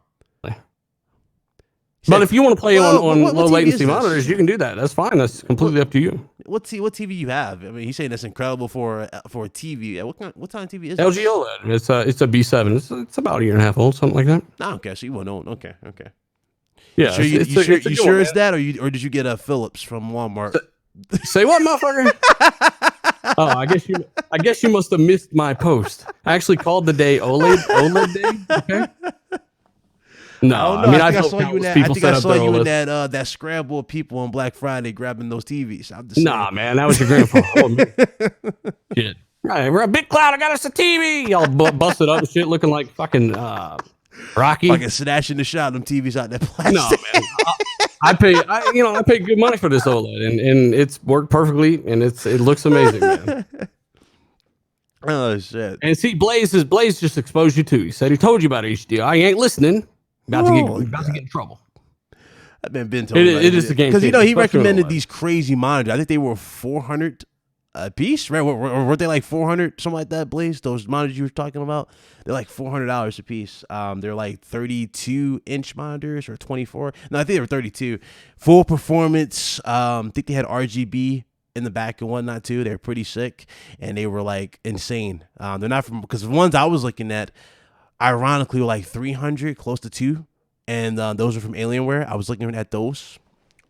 Speaker 2: But if you want to play on low latency monitors, you can do that. That's fine. That's completely up to you.
Speaker 1: What TV you have? I mean, he's saying that's incredible for a TV. What kind of TV is
Speaker 2: LG OLED. It's a B7. It's about a year and a half old, something like that.
Speaker 1: Oh, okay, so you won't know. Okay.
Speaker 2: Yeah.
Speaker 1: You sure it's that, or did you get a Philips from Walmart?
Speaker 2: Say what, motherfucker? Oh, I guess you must have missed my post. I actually called the day OLED day. Okay. No, I mean, I saw you in
Speaker 1: that. That scramble of people on Black Friday grabbing those TVs.
Speaker 2: Nah, man, that was your grandpa. Shit. Right, we're a big cloud. I got us a TV. Y'all busted up and shit, looking like fucking Rocky.
Speaker 1: Fucking snatching the shot of them TVs out that plastic.
Speaker 2: No, man. I paid good money for this OLED, and it's worked perfectly, and it looks amazing, man.
Speaker 1: Oh shit!
Speaker 2: And see, Blaze just exposed you too. He said he told you about HDR. You ain't listening. About to get in trouble.
Speaker 1: I've been told
Speaker 2: it is the game
Speaker 1: because he recommended these crazy monitors. I think they were 400 a piece, right? Or were they like 400 something like that? Blaze, those monitors you were talking about, they're like $400 a piece. They're like 32-inch monitors or 24. No, I think they were 32. Full performance. I think they had RGB in the back and whatnot too. They're pretty sick and they were like insane. They're not because the ones I was looking at, ironically, were like 300, close to 2, and those are from Alienware. I was looking at those,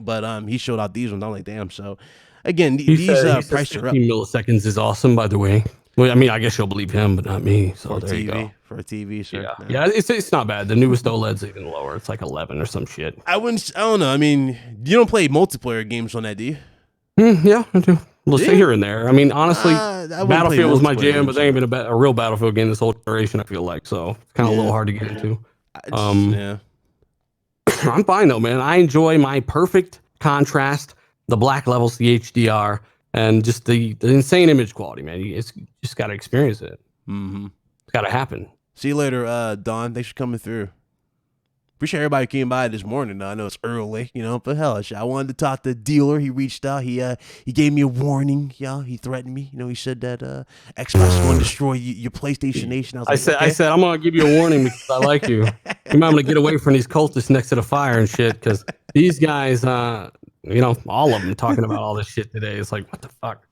Speaker 1: but he showed out these ones. I'm like, damn. So again, these prices are up.
Speaker 2: 15 milliseconds is awesome, by the way. Well, I mean, I guyou will believe him, but not me. So there you go.
Speaker 1: For a TV, sir.
Speaker 2: Yeah, it's not bad. The newest OLED's even lower. It's like 11 or some shit.
Speaker 1: I don't know. I mean, you don't play multiplayer games on that, do you?
Speaker 2: Yeah, I do. Let's say here and there. I mean, honestly, Battlefield was my jam, but there ain't been a real Battlefield game this whole generation, I feel like. So it's kind of a little hard to get into. I'm fine, though, man. I enjoy my perfect contrast, the black levels, the HDR, and just the insane image quality, man. You just got to experience it. Mm-hmm. It's got to happen.
Speaker 1: See you later, Don. Thanks for coming through. Appreciate everybody who came by this morning. I know it's early, but hell, I wanted to talk to the dealer. He reached out. He gave me a warning. He threatened me. He said that Xbox is going to destroy your PlayStation Nation.
Speaker 2: I said, I'm going to give you a warning because I like you. You might want to get away from these cultists next to the fire and shit, because these guys, all of them talking about all this shit today. It's like, what the fuck?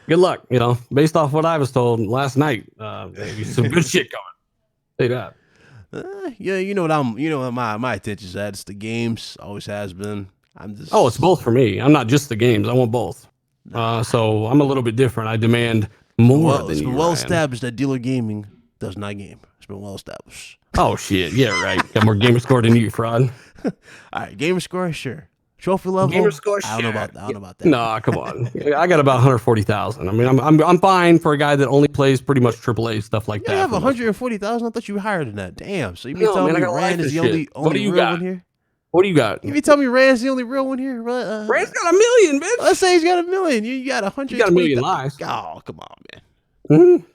Speaker 2: Good luck, based off what I was told last night. There's some good shit coming. Say that.
Speaker 1: Yeah, what my attention's at. It's the games, always has been.
Speaker 2: It's both for me. I'm not just the games. I want both. So I'm a little bit different. I demand more than
Speaker 1: it's
Speaker 2: you.
Speaker 1: Been well established that Dealer Gaming does not game. It's been well established.
Speaker 2: Oh shit, yeah, right. Got more gamer score than you, fraud.
Speaker 1: All right, gamer score, sure. Trophy level,
Speaker 2: gamer score,
Speaker 1: I don't know about that.
Speaker 2: No, come on. I got about 140,000. I mean, I'm fine for a guy that only plays pretty much AAA stuff like that.
Speaker 1: You have 140,000. I thought you were higher than that. Damn. So you mean tell me Rand is the only real one here?
Speaker 2: What do you got?
Speaker 1: You mean tell me Rand's the only real one here?
Speaker 2: Rand's got 1 million, bitch.
Speaker 1: Let's say he's got 1 million. You got 100.
Speaker 2: You got 1 million lives.
Speaker 1: Oh, come on, man.
Speaker 2: Mm-hmm.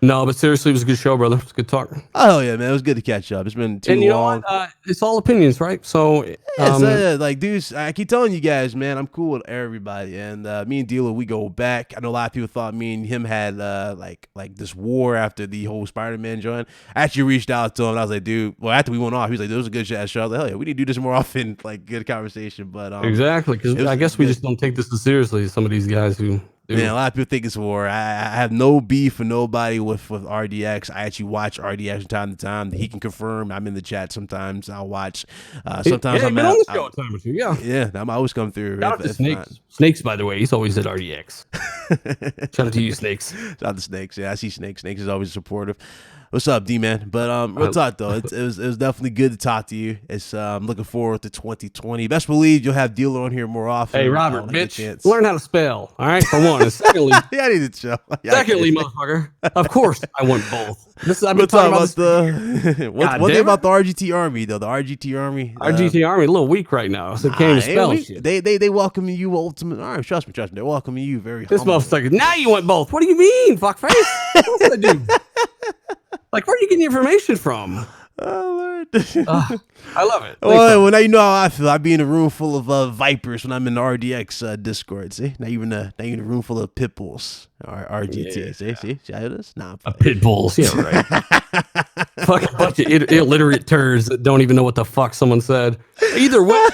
Speaker 2: No, but seriously, it was a good show, brother. It's good talk.
Speaker 1: Oh yeah, man, it was good to catch up. It's been too long.
Speaker 2: And you know what? It's all opinions, right? So,
Speaker 1: dudes, I keep telling you guys, man, I'm cool with everybody. And me and Dealer, we go back. I know a lot of people thought me and him had like this war after the whole Spider-Man joint. I actually reached out to him. And I was like, dude. Well, after we went off, he was like, "There was a good show." I was like, "Hell yeah, we need to do this more often." Like, good conversation. But
Speaker 2: exactly, because I guess we just don't take this as seriously as some of these guys who.
Speaker 1: Yeah, a lot of people think it's war. I have no beef with nobody with RDX. I actually watch RDX from time to time. He can confirm. I'm in the chat sometimes. I'll watch. Sometimes I'm
Speaker 2: on the show a time or two.
Speaker 1: Yeah, I'm always come through.
Speaker 2: Shout out to Snakes. Snakes, by the way, he's always at RDX. Shout out to you, Snakes.
Speaker 1: Shout out to Snakes. Yeah, I see Snakes. Snakes is always supportive. What's up, D-Man? But real talk though, it was definitely good to talk to you. It's looking forward to 2020. Best believe you'll have Dealer on here more often.
Speaker 2: Hey, Robert, bitch, learn how to spell. All right, for one. And secondly,
Speaker 1: yeah, I need to chill.
Speaker 2: Secondly, motherfucker, of course I want both. I've been
Speaker 1: talking about the one thing about the RGT Army though. The RGT Army,
Speaker 2: Army, a little weak right now, so can't even spell shit.
Speaker 1: They welcome you, Ultimate Army. Trust me, they're welcoming you very.
Speaker 2: This motherfucker. Now you want both? What do you mean, fuckface? What did I do? Like, where are you getting the information from?
Speaker 1: Oh, Lord.
Speaker 2: I love it.
Speaker 1: Well, now you know how I feel. I be in a room full of vipers when I'm in the RDX Discord. See? Now you're in a room full of pit bulls. RGT. Yeah. See how it is? Nah,
Speaker 2: a pit bulls. Yeah, right. Fucking bunch of illiterate turds that don't even know what the fuck someone said. Either way,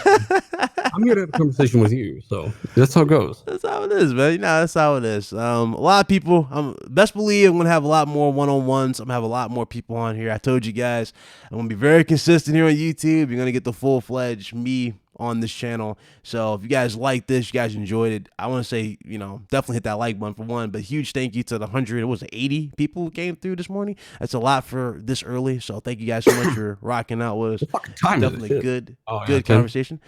Speaker 2: I'm here to have a conversation with you. So that's how it goes.
Speaker 1: That's how it is, man. That's how it is. A lot of people, best believe I'm going to have a lot more one-on-ones. I'm going to have a lot more people on here. I told you guys, I'm going to be very consistent here on YouTube. You're going to get the full-fledged me on this channel. So if you guys like this, you guys enjoyed it, I want to say, definitely hit that like button for one, but huge thank you to the 80 people who came through this morning. That's a lot for this early. So thank you guys so much for rocking out with us. Definitely good conversation.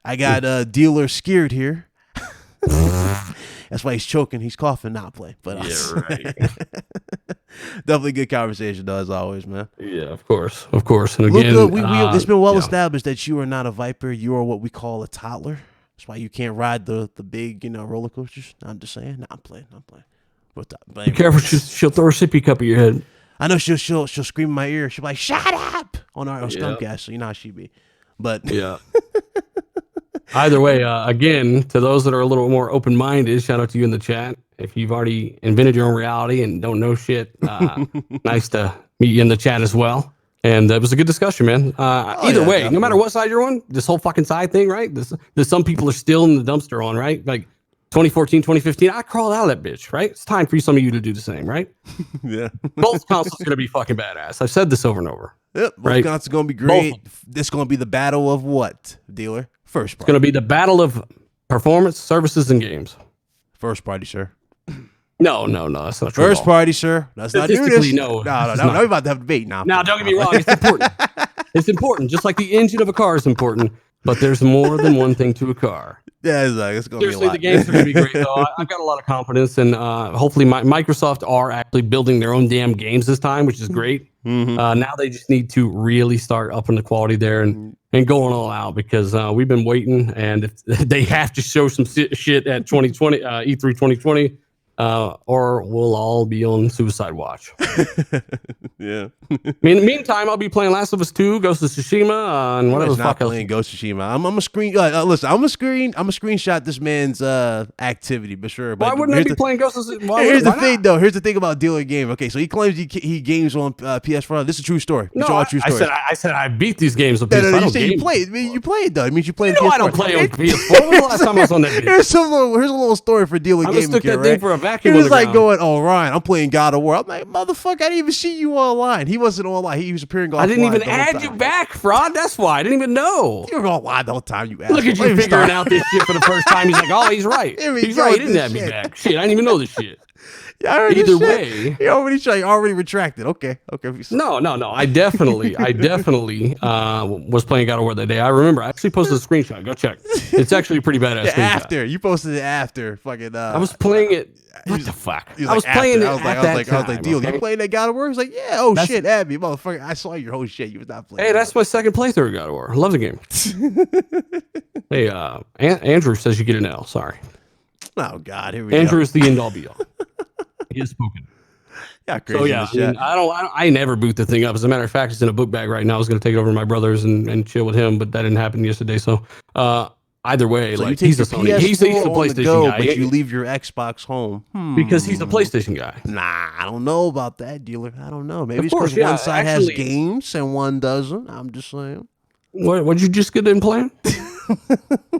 Speaker 1: I got Dealer scared here. That's why he's choking. He's coughing, not playing. But
Speaker 2: yeah, right.
Speaker 1: Definitely good conversation, though, as always, man.
Speaker 2: Yeah, of course. And again,
Speaker 1: Luca, it's been well established that you are not a viper. You are what we call a toddler. That's why you can't ride the big, roller coasters. I'm just saying. No, I'm playing.
Speaker 2: Be careful. She'll throw a sippy cup at your head.
Speaker 1: I know she'll scream in my ear. She'll be like, "Shut up!" on our Skunkcast. So you know how she be. But
Speaker 2: yeah. Either way, again, to those that are a little more open-minded, shout out to you in the chat. If you've already invented your own reality and don't know shit, nice to meet you in the chat as well. And it was a good discussion, man. Either way, definitely. No matter what side you're on, this whole fucking side thing, right? This some people are still in the dumpster on, right? Like 2014, 2015, I crawled out of that bitch, right? It's time for some of you to do the same, right?
Speaker 1: Yeah.
Speaker 2: Both consoles are going to be fucking badass. I've said this over and over.
Speaker 1: Yep, both consoles are going to be great. This is going to be the battle of what, Dealer? First party.
Speaker 2: It's going to be the battle of performance, services, and games.
Speaker 1: First party, sir.
Speaker 2: No, that's not true.
Speaker 1: First party, sir. Let's not do this.
Speaker 2: No,
Speaker 1: we're about to have a debate now.
Speaker 2: Now, don't get me wrong. It's important. It's important. Just like the engine of a car is important, but there's more than one thing to a car.
Speaker 1: Yeah, it's going to be a lot.
Speaker 2: The games are going to be great, though. I've got a lot of confidence, and hopefully Microsoft are actually building their own damn games this time, which is great.
Speaker 1: Mm-hmm.
Speaker 2: Now they just need to really start upping the quality there and going all out, because we've been waiting, and if they have to show some shit at 2020, E3 2020, or we'll all be on suicide watch.
Speaker 1: Yeah.
Speaker 2: Meantime, I'll be playing Last of Us 2, Ghost of Tsushima, and whatever the fuck else.
Speaker 1: Playing Ghost of Tsushima. I'm a screen. Listen, I'm a screenshot this man's activity, but sure. But
Speaker 2: why wouldn't I be playing Ghost of Tsushima?
Speaker 1: Here's the thing, though. Here's the thing about Dealer Game. Okay, so he claims he games on PS4. This is a true story.
Speaker 2: No,
Speaker 1: true story.
Speaker 2: I said I beat these games on
Speaker 1: No,
Speaker 2: PS4.
Speaker 1: you said you played. I mean, you played though. It means you played.
Speaker 2: I don't play on PS4. When was the last time I was on that video?
Speaker 1: Here's a little story for Dealer Game.
Speaker 2: I mistook that thing for a vacuum.
Speaker 1: He was like going, "Oh, Ryan, I'm playing God of War." I'm like, "Motherfucker, I didn't even see you online." He wasn't online. He was appearing offline.
Speaker 2: I didn't even add you back, fraud. That's why I didn't even know.
Speaker 1: You were online the whole time. You
Speaker 2: look at you figuring out this shit for the first time. He's like, "Oh, he's right. He's right. He didn't add me back. Shit, I didn't even know this shit."
Speaker 1: Yeah, either way, he already retracted. Okay.
Speaker 2: No. I definitely was playing God of War that day. I remember. I actually posted a screenshot. Go check. It's actually a pretty badass.
Speaker 1: After you posted it after fucking.
Speaker 2: I was playing it. What the fuck? I was playing it. I was like,
Speaker 1: "Deal, you playing that God of War?" He's like, "Yeah." Oh shit, Abby, motherfucker! I saw your whole shit. You was not playing.
Speaker 2: Hey, that's my second playthrough of God of War. I love the game. Hey, Andrew says you get an L. Sorry.
Speaker 1: Oh God, here we go.
Speaker 2: Andrew is the end all be all. He is spoken.
Speaker 1: Yeah, crazy.
Speaker 2: So yeah, I never boot the thing up. As a matter of fact, it's in a book bag right now. I was going to take it over to my brother's and chill with him, but that didn't happen yesterday. So either way, like he's a Sony, he's a PlayStation guy,
Speaker 1: but you leave your Xbox home
Speaker 2: because he's a PlayStation guy.
Speaker 1: Nah, I don't know about that, Dealer. I don't know. Maybe it's because one side has games and one doesn't. I'm just saying.
Speaker 2: What'd you just get in playing?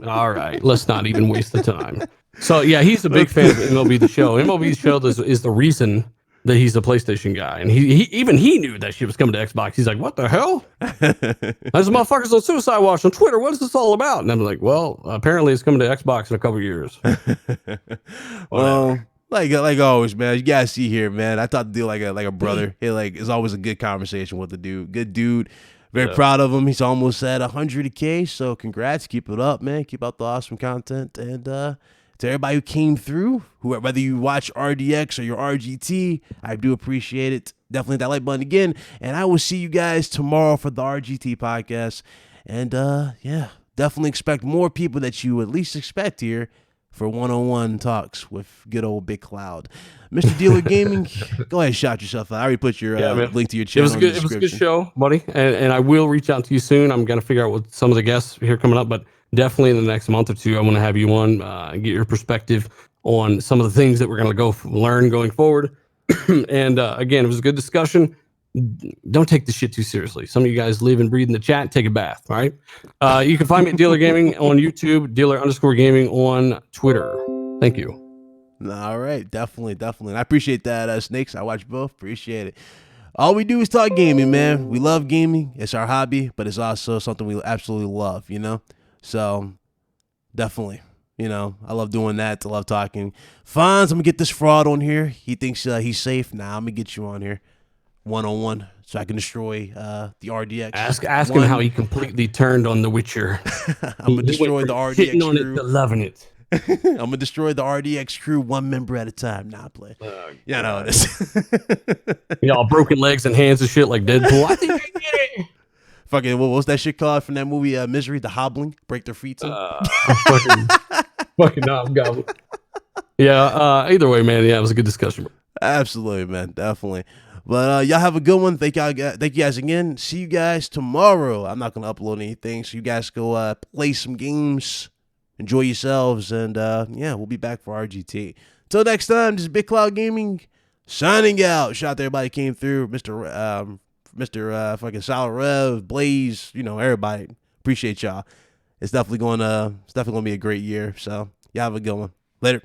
Speaker 2: All right, let's not even waste the time. So yeah, he's a big fan of MLB The Show. MLB The Show is the reason that he's a PlayStation guy, and he knew that shit was coming to Xbox. He's like, "What the hell? Those motherfuckers on Suicide Watch on Twitter. What is this all about?" And I'm like, "Well, apparently it's coming to Xbox in a couple of years."
Speaker 1: Well, like always, man. You guys see here, man. I thought to do like a brother. He it's always a good conversation with the dude. Good dude. Very proud of him. He's almost at 100K. So congrats. Keep it up, man. Keep up the awesome content. And to everybody who came through, whether you watch RDX or your RGT, I do appreciate it. Definitely hit that like button again. And I will see you guys tomorrow for the RGT podcast. And yeah, definitely expect more people that you at least expect here for one-on-one talks with good old Big Cloud. Mr. Dealer Gaming, go ahead and shout yourself out. I already put your link to your channel.
Speaker 2: It was a good show, buddy. And I will reach out to you soon. I'm going to figure out what some of the guests here coming up, but definitely in the next month or two, I want to have you on and get your perspective on some of the things that we're going to go learn going forward. And again, it was a good discussion. Don't take this shit too seriously. Some of you guys live and breathe in the chat. Take a bath. All right. You can find me at Dealer Gaming on YouTube, Dealer_Gaming on Twitter. Thank you.
Speaker 1: All right. Definitely. And I appreciate that, Snakes. I watch both. Appreciate it. All we do is talk gaming, man. We love gaming. It's our hobby, but it's also something we absolutely love, you know? So definitely, you know, I love doing that. I love talking. Fonz, I'm going to get this fraud on here. He thinks he's safe. Nah, I'm going to get you on here one-on-one so I can destroy the RDX.
Speaker 2: Ask him how he completely turned on The Witcher.
Speaker 1: I'm going to destroy the RDX
Speaker 2: hitting on
Speaker 1: crew.
Speaker 2: it to loving it.
Speaker 1: I'm going to destroy the RDX crew one member at a time. Nah, play. Yeah, I know it is.
Speaker 2: Y'all broken legs and hands and shit like Deadpool. I think I get it.
Speaker 1: Fucking, what was that shit called from that movie, Misery? The hobbling? Break their feet.
Speaker 2: Fucking goblin. Yeah, either way, man. Yeah, it was a good discussion.
Speaker 1: Absolutely, man. Definitely. But y'all have a good one. Thank you guys again. See you guys tomorrow. I'm not going to upload anything, so you guys go play some games. Enjoy yourselves, and yeah, we'll be back for RGT. Till next time, this is Big Cloud Gaming signing out. Shout out to everybody who came through, Mr. fucking Solid Rev, Blaze, you know, everybody. Appreciate y'all. It's definitely going to be a great year. So y'all have a good one. Later.